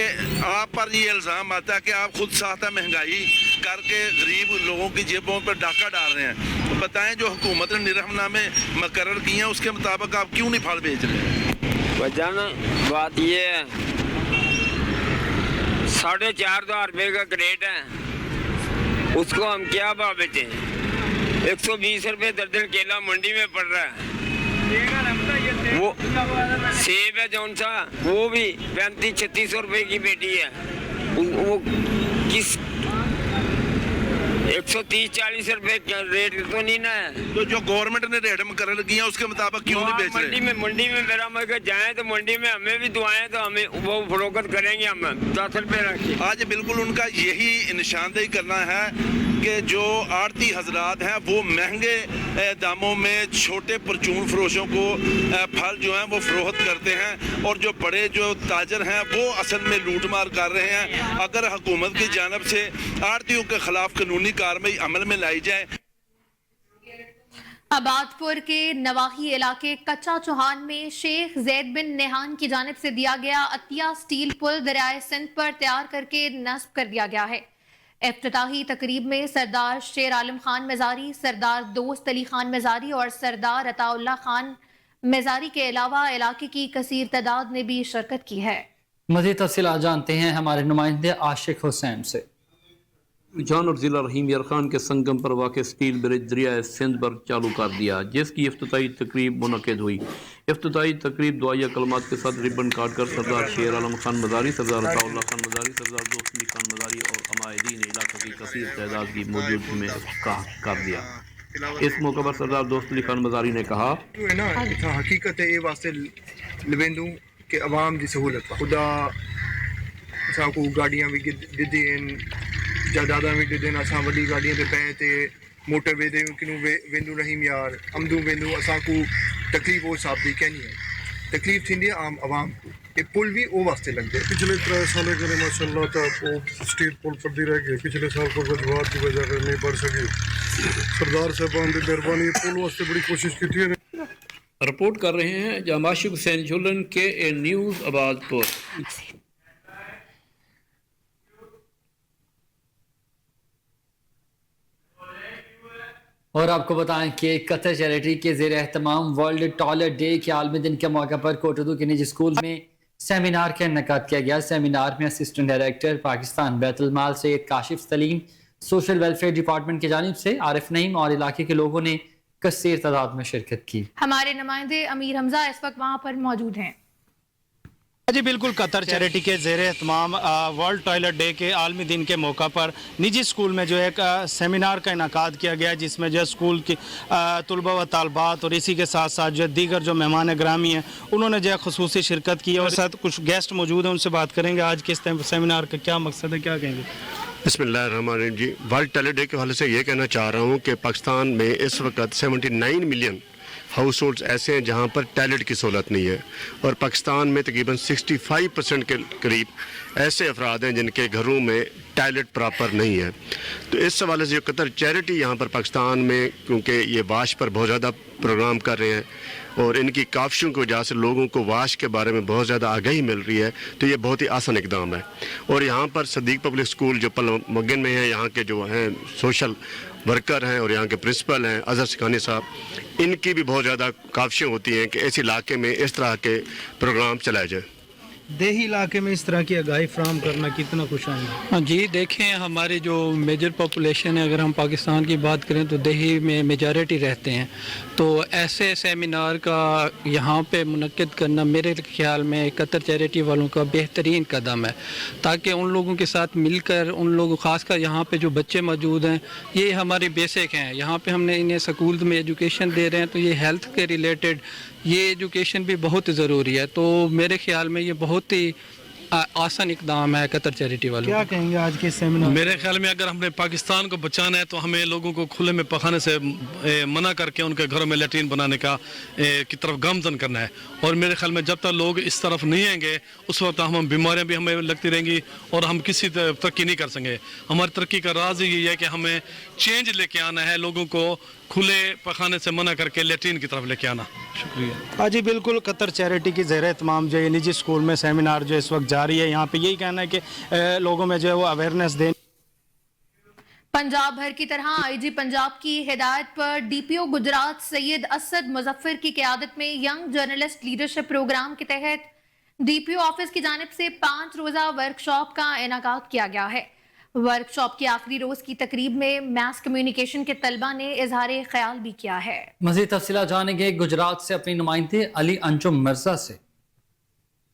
آپ پر یہ الزام آتا ہے کہ آپ خود ساختہ مہنگائی کر کے غریب لوگوں کی جیبوں پر ڈاکہ ڈال رہے ہیں. بتائیں جو حکومت نے نرخنامے مقرر کیے ہیں اس کے مطابق آپ کیوں نہیں پھل بیچ رہے ہیں؟ وجہ بات یہ ہے 4,500 روپے کا کریٹ ہے, اس کو ہم کیا بھاؤ بیچیں؟ 120 روپے درجن کیلا منڈی میں پڑ رہا ہے. وہ سیب ہے جون سا وہ بھی 3500-3600 روپے کی بیٹی ہے, وہ کس 130-40 روپے کا ریٹ تو نہیں نا ہے. تو جو گورنمنٹ نے ریٹ مقرر کیا اس کے مطابق کیوں نہیں بیچ رہے؟ منڈی میں میرا مگر جائیں تو منڈی میں ہمیں بھی دعائیں تو ہمیں وہ فروخت کریں گے, ہم 10 روپے رکھیں. آج بالکل ان کا یہی نشاندہی کرنا ہے کہ جو آڑتی حضرات ہیں وہ مہنگے داموں میں چھوٹے پرچون فروشوں کو پھل جو ہیں وہ فروخت کرتے ہیں, اور جو بڑے جو تاجر ہیں وہ اصل میں لوٹ مار کر رہے ہیں. اگر حکومت کی جانب سے آڑتیوں کے خلاف قانونی کارروائی عمل میں لائی جائے. آبادپور کے نواحی علاقے کچا چوہان میں شیخ زید بن نہان کی جانب سے دیا گیا عطیہ سٹیل پل دریائے سندھ پر تیار کر کے نصب کر دیا گیا ہے. افتتاحی تقریب میں سردار شیر عالم خان مزاری, سردار دوست علی خان مزاری اور سردار عطا اللہ خان مزاری کے علاوہ علاقے کی کثیر تعداد نے بھی شرکت کی ہے. مزید تفصیلات جانتے ہیں ہمارے نمائندے عاشق حسین سے. جانور ضلع رحیم یار خان کے سنگم پر واقع سٹیل برج دریائے سندھ پر چالو کر دیا, جس کی افتتاحی تقریب منعقد ہوئی. افتتاحی تقریب دعائیہ کلمات کے ساتھ ربن کاٹ کر سردار شیر عالم خان مزاری, سردار عطا اللہ خان مزاری, سردار دوست علی خان مزاری اور عمائدین علاقہ کی کثیر تعداد کی موجودگی میں افتتاح کر دیا. اس موقع پر سردار دوست علی خان مزاری نے کہا حقیقت یہ واسطے لویندوں کہ عوام کی سہولت خدا اساں کو گاڑیاں بھی دیدی ہیں, جائیداداں بھی دیدی ہیں, اساں وڈی گاڑیاں تے پے تے موٹر وے کنوں ویندو رحیم یار امدوں ویندو, اساں کو تکلیف وہ حساب دی کہنی ہے, تکلیف تھیندی ہے عام عوام کو. یہ پل بھی وہ واسطے لگ گئے. پچھلے 3 سال کے ماشاء اللہ تا سٹیل پل پڑتی رہ گئی. پچھلے سال پر وجوہات کی وجہ سے نہیں بڑھ سکی. سردار صاحبان کی مہربانی پل واسطے بڑی کوشش کی تھی. رپورٹ کر رہے ہیں جامعشق حسین جھولن کے اے نیوز آبادپور. اور آپ کو بتائیں کہ قطر چیریٹی کے زیر اہتمام ورلڈ ٹوائلٹ ڈے کے عالمی دن کے موقع پر کوٹ اردو کے نجی اسکول میں سیمینار کا انعقاد کیا گیا. سیمینار میں اسسٹنٹ ڈائریکٹر پاکستان بیت المال سید کاشف سلیم, سوشل ویلفیئر ڈپارٹمنٹ کی جانب سے عارف نعیم اور علاقے کے لوگوں نے کثیر تعداد میں شرکت کی. ہمارے نمائندے امیر حمزہ اس وقت وہاں پر موجود ہیں. جی بالکل, قطر چیریٹی کے زیر اہتمام ورلڈ ٹوائلٹ ڈے کے عالمی دن کے موقع پر نجی اسکول میں جو ہے ایک سیمینار کا انعقاد کیا گیا, جس میں جو ہے اسکول کی طلبہ و طالبات اور اسی کے ساتھ ساتھ جو ہے دیگر جو مہمان گرامی ہیں انہوں نے جو ہے خصوصی شرکت کی, اور ساتھ کچھ گیسٹ موجود ہیں, ان سے بات کریں گے آج کے اس سیمینار کا کیا مقصد ہے, کیا کہیں گے. بسم اللہ الرحمن الرحیم. جی ورلڈ ٹوائلٹ ڈے کے حوالے سے یہ کہنا چاہ رہا ہوں کہ پاکستان میں اس وقت 79 ملین ہاؤس ہولڈز ایسے ہیں جہاں پر ٹوائلٹ کی سہولت نہیں ہے, اور پاکستان میں تقریباً 65% کے قریب ایسے افراد ہیں جن کے گھروں میں ٹوائلٹ پراپر نہیں ہے. تو اس حوالے سے جو قطر چیریٹی یہاں پر پاکستان میں, کیونکہ یہ واش پر بہت زیادہ प्रोग्राम कर रहे हैं और इनकी काविशों की वजह से लोगों को वाश के बारे में बहुत ज़्यादा आगाही मिल रही है, तो ये बहुत ही आसान इकदाम है। और यहाँ पर सदीक पब्लिक स्कूल जो मगन में है, यहाँ के जो हैं सोशल वर्कर हैं और यहाँ के प्रिंसिपल हैं अजहर सिकानी साहब, इनकी भी बहुत ज़्यादा काविशें होती हैं कि इस इलाके में इस तरह के प्रोग्राम चलाए जाए। देही इलाके में इस तरह की आगाही फ्राहम करना कितना खुश है? हाँ जी, देखें हमारी जो मेजर पॉपुलेशन है, अगर हम पाकिस्तान की बात करें तो देही में मेजॉरिटी रहते हैं, तो ऐसे सेमिनार का यहाँ पे मुनक्किद करना मेरे ख्याल में कतर चैरिटी वालों का बेहतरीन कदम है, ताकि उन लोगों के साथ मिलकर उन लोगों ख़ासकर यहाँ पे जो बच्चे मौजूद हैं, ये हमारी बेसिक हैं, यहाँ पे हमने इन्हें स्कूल में एजुकेशन दे रहे हैं, तो ये हेल्थ के रिलेटेड ये एजुकेशन भी बहुत ज़रूरी है। तो मेरे ख्याल में ये बहुत ही आसान इकदाम है कतर चैरिटी वालों। क्या कहेंगे आज के सेमिनार? मेरे ख्याल में अगर हमने पाकिस्तान को बचाना है तो हमें लोगों को खुले में पखाने से मना करके उनके घरों में लैट्रीन बनाने का की तरफ गामजन करना है। और मेरे ख्याल में जब तक लोग इस तरफ नहीं आएंगे उस वक्त हम बीमारियां भी हमें लगती रहेंगी और हम किसी तरक्की नहीं कर सकेंगे। हमारी तरक्की का राज यही है कि हमें चेंज लेके आना है, लोगों को खुले पखाने से मना करके लैट्रीन की तरफ लेके आना। शुक्रिया। हाँ जी, बिल्कुल कतर चैरिटी की ज़ेर एहतमाम जो ये निजी स्कूल में सेमिनार जो इस वक्त जारी है, यहाँ पे यही कहना है कि लोगों में जो है वो अवेयरनेस दें। पंजाब भर की तरह आईजी पंजाब की हिदायत पर डीपीओ गुजरात सैयद असद मुजफ्फर की क़यादत में यंग जर्नलिस्ट लीडरशिप प्रोग्राम के तहत डीपीओ ऑफिस की जानिब से 5 रोज़ा वर्कशॉप का इनेकाद किया गया है। वर्कशॉप के आखिरी रोज की तकरीब में मैस कम्युनिकेशन के तलबा ने इजहार ख्याल भी किया है। मज़ीद तफसीलात जानेंगे गुजरात से अपनी नुमाइंदे अली अंजुम मिर्जा से।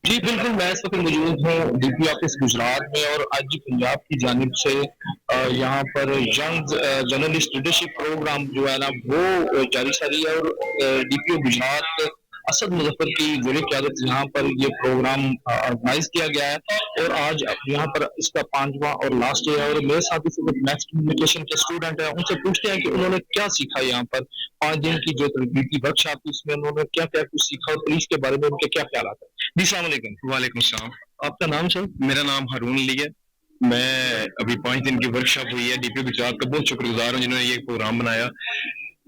जी बिल्कुल, मैं इस वक्त मौजूद हूँ डीपी ऑफिस गुजरात में और आईजी पंजाब की जानिब से यहाँ पर यंग जर्नलिस्ट लीडरशिप प्रोग्राम जो है ना वो जारी सारी है और डीपीओ गुजरात असद मुजफ्फर की ज़ेर क़यादत यहाँ पर ये प्रोग्राम ऑर्गेनाइज किया गया है और आज यहाँ पर इसका 5वां और लास्ट डे है। और मेरे साथ इस वक्त मैक्स कम्युनिकेशन के स्टूडेंट हैं, उनसे पूछते हैं कि उन्होंने क्या सीखा यहाँ पर 5 दिन की जो तरबीती वर्कशॉप थी उसमें उन्होंने क्या क्या कुछ सीखा और पुलिस के बारे में उनके क्या ख्याल है। जी अस्सलाम वालेकुम। वालेकुम सलाम। आपका नाम सर? मेरा नाम हारून अली है। मैं अभी 5 दिन की वर्कशॉप हुई है डीपी गुजरात का बहुत शुक्रगुजार हूँ जिन्होंने ये प्रोग्राम बनाया।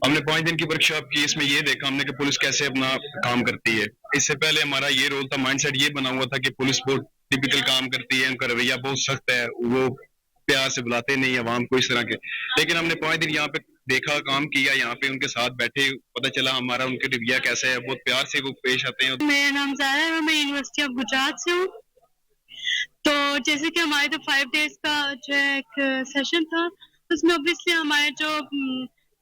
हमने 5 दिन की वर्कशॉप की, इसमें ये देखा हमने कि पुलिस कैसे अपना काम करती है। इससे पहले हमारा ये रोल था, माइंडसेट ये बना हुआ था कि पुलिस बहुत टिपिकल काम करती है, उनका रवैया बहुत सख्त है, वो प्यार से बुलाते नहीं अवाम को इस तरह के। लेकिन हमने 5 दिन यहाँ पे देखा, काम किया, यहाँ पे उनके साथ बैठे, पता चला हमारा उनके रवैया कैसा है, बहुत प्यार से वो पेश आते हैं। मेरा नाम ज़ारा है और मैं यूनिवर्सिटी ऑफ गुजरात से हूँ। तो जैसे कि हमारे तो 5 डेज का जो एक सेशन था, उसमें ऑब्वियसली हमारे जो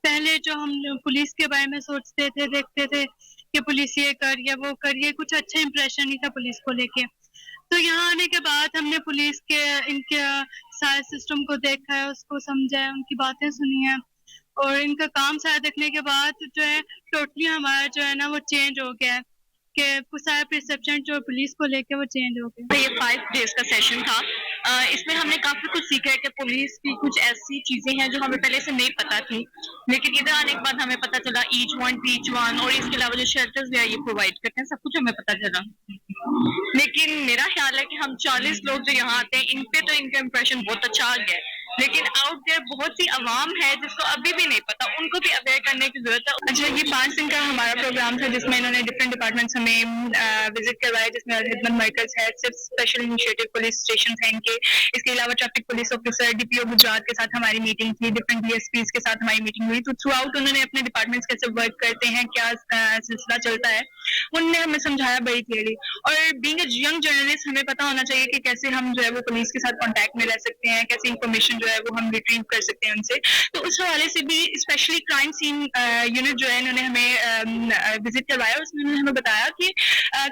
पहले जो हम पुलिस के बारे में सोचते थे, देखते थे कि पुलिस ये कर या वो कर, ये कुछ अच्छा इंप्रेशन नहीं था पुलिस को लेके। तो यहाँ आने के बाद हमने पुलिस के इनके सारे सिस्टम को देखा है, उसको समझा है, उनकी बातें सुनी है और इनका काम सारा देखने के बाद जो है टोटली हमारा जो है ना वो चेंज हो गया है कि सारा परसेप्शन जो पुलिस को लेके वो चेंज हो गया। ये 5 डेज का सेशन था, इसमें हमने काफी कुछ सीखा है कि पुलिस की कुछ ऐसी चीजें हैं जो हमें पहले से नहीं पता थी, लेकिन इधर आने के बाद हमें पता चला ईच वन और इसके अलावा जो शेल्टर्स भी ये प्रोवाइड करते हैं, सब कुछ हमें पता चला। लेकिन मेरा ख्याल है कि हम 40 लोग जो यहाँ आते हैं इन पे तो इनका इम्प्रेशन बहुत अच्छा आ गया है, लेकिन आउट देयर बहुत सी आवाम है जिसको अभी भी नहीं पता, उनको भी अवेयर करने की जरूरत है। अच्छा, ये 5 दिन का हमारा प्रोग्राम था जिसमें इन्होंने डिफरेंट डिपार्टमेंट्स हमें विजिट करवाया, जिसमें खिदमत मरकज है, सिर्फ स्पेशल इनिशिएटिव पुलिस स्टेशन है इनके, इसके अलावा traffic police officer DPO Gujarat के साथ हमारी मीटिंग थी, डिफरेंट डीएसपीज के साथ हमारी मीटिंग हुई। तो थ्रू आउट उन्होंने अपने डिपार्टमेंट्स कैसे वर्क करते हैं, क्या सिलसिला चलता है, उनने हमें समझाया बड़ी क्लियरली। और बीइंग अ यंग जर्नलिस्ट हमें पता होना चाहिए कि कैसे हम जो है वो पुलिस के साथ कॉन्टैक्ट में रह सकते हैं, कैसे इंफॉर्मेशन जो है वो हम रिट्रीव कर सकते हैं उनसे। तो उस हवाले से भी स्पेशली क्राइम सीन यूनिट जो है इन्होंने हमें विजिट करवाया, उसमें उन्होंने हमें बताया कि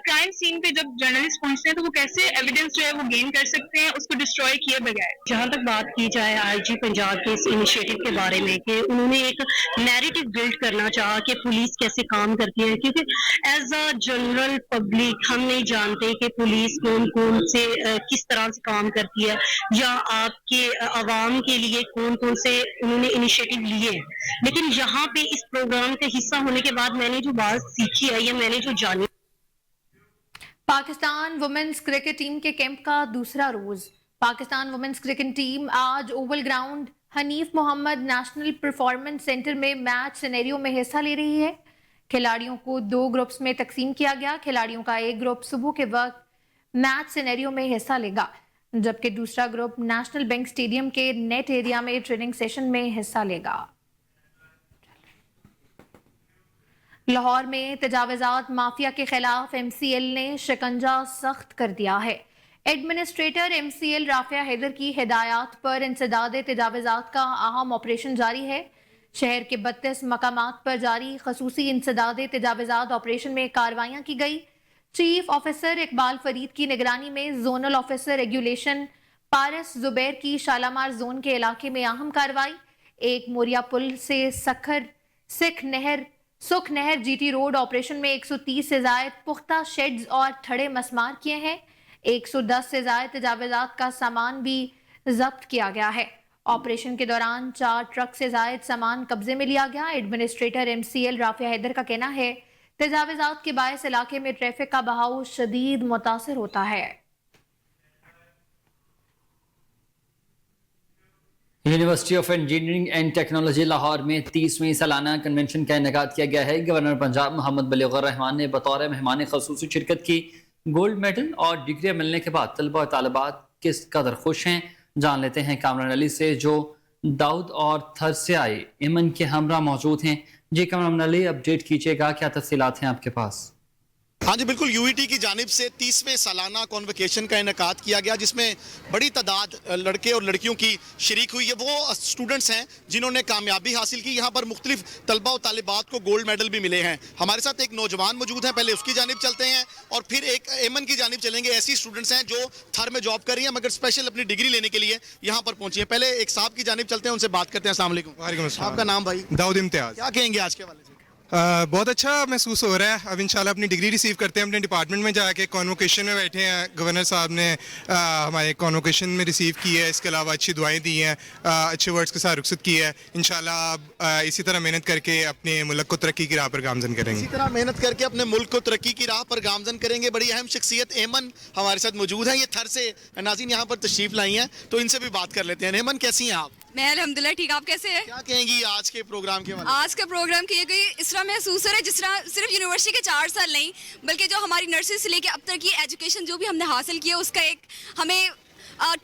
क्राइम सीन पे जब जर्नलिस्ट पहुंचते हैं तो वो कैसे एविडेंस जो है वो गेन कर सकते हैं उसको डिस्ट्रॉय किए बगैर। जहाँ तक बात की जाए आईजी पंजाब के इस इनिशिएटिव के बारे में कि उन्होंने एक नैरेटिव बिल्ड करना चाहा कि पुलिस कैसे काम करती है, क्योंकि एज अ जनरल पब्लिक हम नहीं जानते कि पुलिस कौन कौन से किस तरह से काम करती है या आपके आवाम के लिए कौन कौन से उन्होंने इनिशिएटिव लिए हैं। लेकिन यहाँ पे इस प्रोग्राम का हिस्सा होने के बाद मैंने जो बात सीखी है या मैंने जो जानी। पाकिस्तान वुमेन्स क्रिकेट टीम के कैंप का दूसरा रोज। पाकिस्तान वुमेन्स क्रिकेट टीम आज Oval ground Hanif Mohammad national performance centre में मैच सिनेरियो में हिस्सा ले रही है। खिलाड़ियों को 2 ग्रुप्स में तकसीम किया गया। खिलाड़ियों का एक ग्रुप सुबह के वक्त मैच सिनेरियो में हिस्सा लेगा, जबकि दूसरा ग्रुप नेशनल बैंक स्टेडियम के नेट एरिया में ट्रेनिंग सेशन में हिस्सा लेगा। लाहौर में तजावुज़ात माफिया के खिलाफ MCL ने शिकंजा सख्त कर दिया है। एडमिनिस्ट्रेटर MCL राफिया हैदर की हिदायत पर इंसदाद तजावुज़ात का अहम ऑपरेशन जारी है। शहर के 32 मकामात पर जारी खसूसी इंसदाद तजावुज़ात ऑपरेशन में कार्रवाइयां की गई। चीफ ऑफिसर इकबाल फरीद की निगरानी में जोनल ऑफिसर रेगुलेशन पारस जुबैर की शालामार जोन के इलाके में अहम कार्रवाई। एक मोरिया पुल से सुख नहर GT रोड ऑपरेशन में 130 से जायद पुख्ता शेड्स और थड़े मसमार किए हैं। 110 से जायद तजावुज़ात का सामान भी जब्त किया गया है। ऑपरेशन के दौरान 4 ट्रक से जायद सामान कब्जे में लिया गया। एडमिनिस्ट्रेटर MCL राफिया हैदर का कहना है तजावुज़ात के बायस इलाके में ट्रैफिक का बहाव शदीद मुतासिर होता है। University of engineering and technology Lahore में 30वीं सालाना कन्वेंशन का इनेकाद किया गया है। गवर्नर पंजाब मोहम्मद बलीगुर रहमान ने बतौर मेहमान खसूसी शिरकत की। गोल्ड मेडल और डिग्रियां मिलने के बाद तलबा और तालिबात किस कदर खुश हैं, जान लेते हैं कामरान अली से, जो दाऊद और थर से आए इमन के हमरा मौजूद हैं। जी कामरान अली, अपडेट कीजिएगा, क्या तफसीलात हैं आपके पास? हाँ जी बिल्कुल, यूईटी की जानिब से 30वें सालाना कॉन्वोकेशन का इनेकाद किया गया, जिसमें बड़ी तादाद लड़के और लड़कियों की शरीक हुई है। वो स्टूडेंट्स हैं जिन्होंने कामयाबी हासिल की। यहाँ पर मुख्तलिफ तलबा और तालिबात को गोल्ड मेडल भी मिले हैं। हमारे साथ एक नौजवान मौजूद है, पहले उसकी जानिब चलते हैं और फिर एक एमन की जानिब चलेंगे। ऐसी स्टूडेंट्स हैं जो थर में जॉब कर रही हैं मगर स्पेशल अपनी डिग्री लेने के लिए यहाँ पर पहुंची है। पहले एक साहब की जानिब चलते हैं, उनसे बात करते हैं। अस्सलाम वालेकुम। वालेकुम अस्सलाम। आपका नाम भाई? दाऊद इम्तियाज। क्या कहेंगे आज के वाले से? बहुत अच्छा महसूस हो रहा है। अब इंशाल्लाह अपनी डिग्री रिसीव करते हैं, अपने डिपार्टमेंट में जाके कॉन्वोकेशन में बैठे हैं। गवर्नर साहब ने हमारे कॉन्वोकेशन में रिसीव की है, इसके अलावा अच्छी दुआएं दी हैं, अच्छे वर्ड्स के साथ रुखसत की है। इंशाल्लाह इसी तरह मेहनत करके अपने मुल्क को तरक्की की राह पर गामजन करेंगे। इसी तरह मेहनत करके अपने मुल्क को तरक्की की राह पर गामजन करेंगे। बड़ी अहम शख्सियत एमन हमारे साथ मौजूद है। ये थर से नाज़रीन यहाँ पर तशरीफ लाई हैं, तो इनसे भी बात कर लेते हैं। एमन, कैसी हैं आप? मैं अल्हम्दुलिल्लाह ठीक, आप कैसे हैं? क्या कहेंगी आज के प्रोग्राम के बारे में? आज का प्रोग्राम की कोई इस तरह महसूस हो रहा है जिस तरह सिर्फ यूनिवर्सिटी के 4 साल नहीं, बल्कि जो हमारी नर्सरी से लेके अब तक की एजुकेशन जो भी हमने हासिल की है उसका एक हमें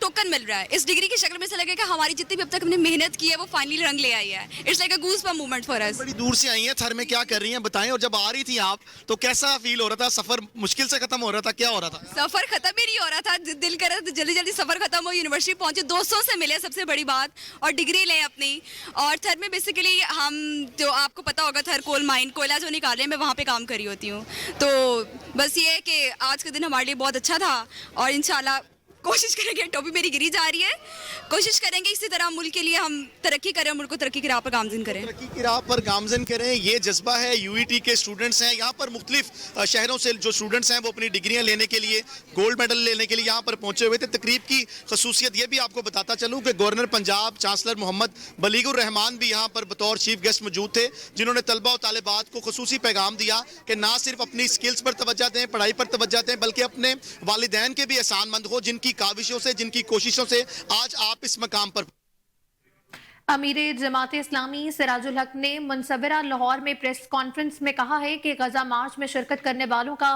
टोकन मिल रहा है। इस डिग्री की शक्ल में से लगेगा हमारी जितनी भी अब तक हमने मेहनत की है वो फाइनली रंग ले आई है। It's like a goosebump moment for us. बड़ी दूर से आई हैं, थर में क्या कर रही हैं बताएं। और जब आ रही थी आप तो कैसा फील हो रहा था? सफर मुश्किल से खत्म हो रहा था, क्या हो रहा था? सफर खत्म ही नहीं हो रहा था, दिल कर रहा था जल्दी जल्दी सफर खत्म हो, यूनिवर्सिटी पहुंचे, दोस्तों से मिले, सबसे बड़ी बात, और डिग्री लें अपनी। और थर में बेसिकली हम, जो आपको पता होगा, थर कोल माइन कोयला जो निकाल रहे हैं, मैं वहाँ पे काम कर रही होती हूँ। तो बस ये है कि आज का दिन हमारे लिए बहुत अच्छा था और इंशाल्लाह कोशिश करेंगे, टोपी मेरी गिरी जा रही है, कोशिश करेंगे इसी तरह मुल्क के लिए हम तरक्की करें, मुल्क को तरक्की की राह पर गामजन करें। तरक्की की राह पर गामजन करें, ये जज्बा है। यूईटी के स्टूडेंट्स हैं यहाँ पर, मुख्तलिफ शहरों से जो स्टूडेंट्स हैं वो अपनी डिग्रियां लेने के लिए, गोल्ड मेडल लेने के लिए यहाँ पर पहुंचे हुए थे। तकरीब की खसूसियत ये भी आपको बताता चलूँ कि गवर्नर पंजाब चांसलर मोहम्मद बलीगुर रहमान भी यहाँ पर बतौर चीफ गेस्ट मौजूद थे, जिन्होंने तलबा और तालिबात को खसूसी पैगाम दिया कि ना सिर्फ अपनी स्किल्स पर तवज्जो दें, पढ़ाई पर तवज्जो दें, बल्कि अपने वालिदैन के भी एहसानमंद हो, जिनकी काविशों से, जिनकी कोशिशों से आज आप इस मकाम पर। अमीर जमात इस्लामी सिराजुल हक ने मुनसविरा लाहौर में प्रेस कॉन्फ्रेंस में कहा है कि गजा मार्च में शिरकत करने वालों का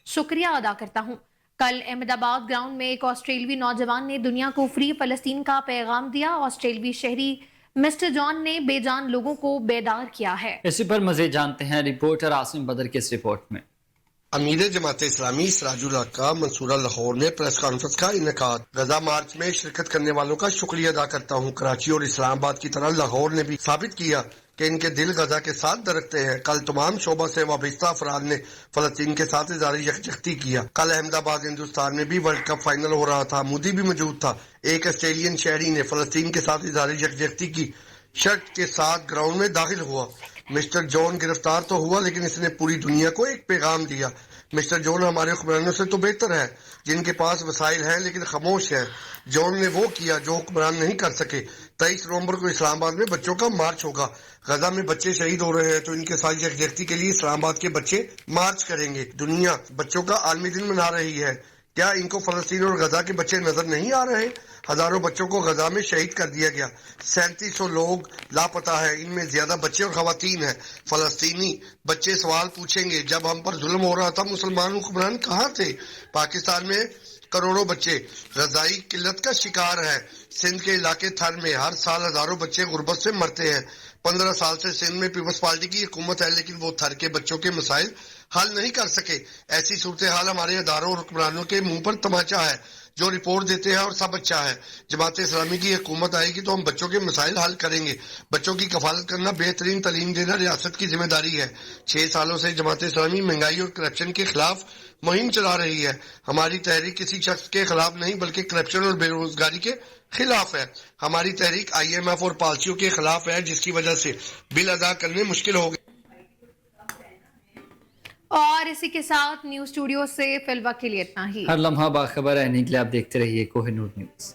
शुक्रिया अदा करता हूं। कल अहमदाबाद ग्राउंड में एक ऑस्ट्रेलवी नौजवान ने दुनिया को फ्री फलस्तीन का पैगाम दिया। ऑस्ट्रेलवी शहरी मिस्टर जॉन ने बेजान लोगों को बेदार किया है। इसी पर मज़ीद जानते हैं रिपोर्टर आसिम बदर की इस रिपोर्ट में। अमीर जमात इस्लामी सिराजुल हक का मंसूरा लाहौर में प्रेस कॉन्फ्रेंस का इनेकाद। गजा मार्च में शिरकत करने वालों का शुक्रिया अदा करता हूँ। कराची और इस्लामाबाद की तरह लाहौर ने भी साबित किया कि इनके दिल गजा के साथ धड़कते हैं। कल तमाम शोबा से वाबस्ता अफराद ने फलस्तीन के साथ इज़हार यकजहती किया। कल अहमदाबाद हिंदुस्तान में भी वर्ल्ड कप फाइनल हो रहा था, मोदी भी मौजूद था। एक ऑस्ट्रेलियन शहरी ने फलस्तीन के साथ इज़हार यकजहती की शर्त के साथ ग्राउंड में दाखिल हुआ। मिस्टर जॉन गिरफ्तार तो हुआ, लेकिन इसने पूरी दुनिया को एक पैगाम दिया। मिस्टर जॉन हमारे हुक्मरानों से तो बेहतर है, जिनके पास वसाइल हैं लेकिन खामोश हैं। जॉन ने वो किया जो हुक्मरान नहीं कर सके। 23 नवंबर को इस्लामाबाद में बच्चों का मार्च होगा। गजा में बच्चे शहीद हो रहे हैं, तो इनके साथ यकजहती के लिए इस्लामाबाद के बच्चे मार्च करेंगे। दुनिया बच्चों का आलमी दिन मना रही है। کیا ان کو فلسطین اور غزہ کے بچے نظر نہیں آ رہے؟ ہزاروں بچوں کو غزہ میں شہید کر دیا گیا، 3700 لوگ لاپتہ ہیں، ان میں زیادہ بچے اور خواتین ہیں۔ فلسطینی بچے سوال پوچھیں گے جب ہم پر ظلم ہو رہا تھا مسلمان حکمران کہاں تھے؟ پاکستان میں کروڑوں بچے غذائی قلت کا شکار ہیں۔ سندھ کے علاقے تھر میں ہر سال ہزاروں بچے غربت سے مرتے ہیں۔ 15 سال سے سندھ میں پیپلز پارٹی کی حکومت ہے، لیکن وہ تھر کے بچوں کے مسائل حل نہیں کر سکے۔ ایسی صورتحال ہمارے اداروں اور حکمرانوں کے منہ پر تماچا ہے جو رپورٹ دیتے ہیں اور سب اچھا ہے۔ جماعت اسلامی کی حکومت آئے گی تو ہم بچوں کے مسائل حل کریں گے۔ بچوں کی کفالت کرنا، بہترین تعلیم دینا ریاست کی ذمہ داری ہے۔ 6 سالوں سے جماعت اسلامی مہنگائی اور کرپشن کے خلاف مہم چلا رہی ہے۔ ہماری تحریک کسی شخص کے خلاف نہیں بلکہ کرپشن اور بے روزگاری کے خلاف ہے۔ ہماری تحریک IMF اور پالیسیوں کے خلاف ہے جس کی وجہ سے بل ادا کرنے مشکل ہو گئے۔ اور اسی کے ساتھ نیوز اسٹوڈیو سے فی الوقت کے لیے اتنا ہی۔ ہر لمحہ باخبر رہنے کے لیے آپ دیکھتے رہیے کوہ نور نیوز۔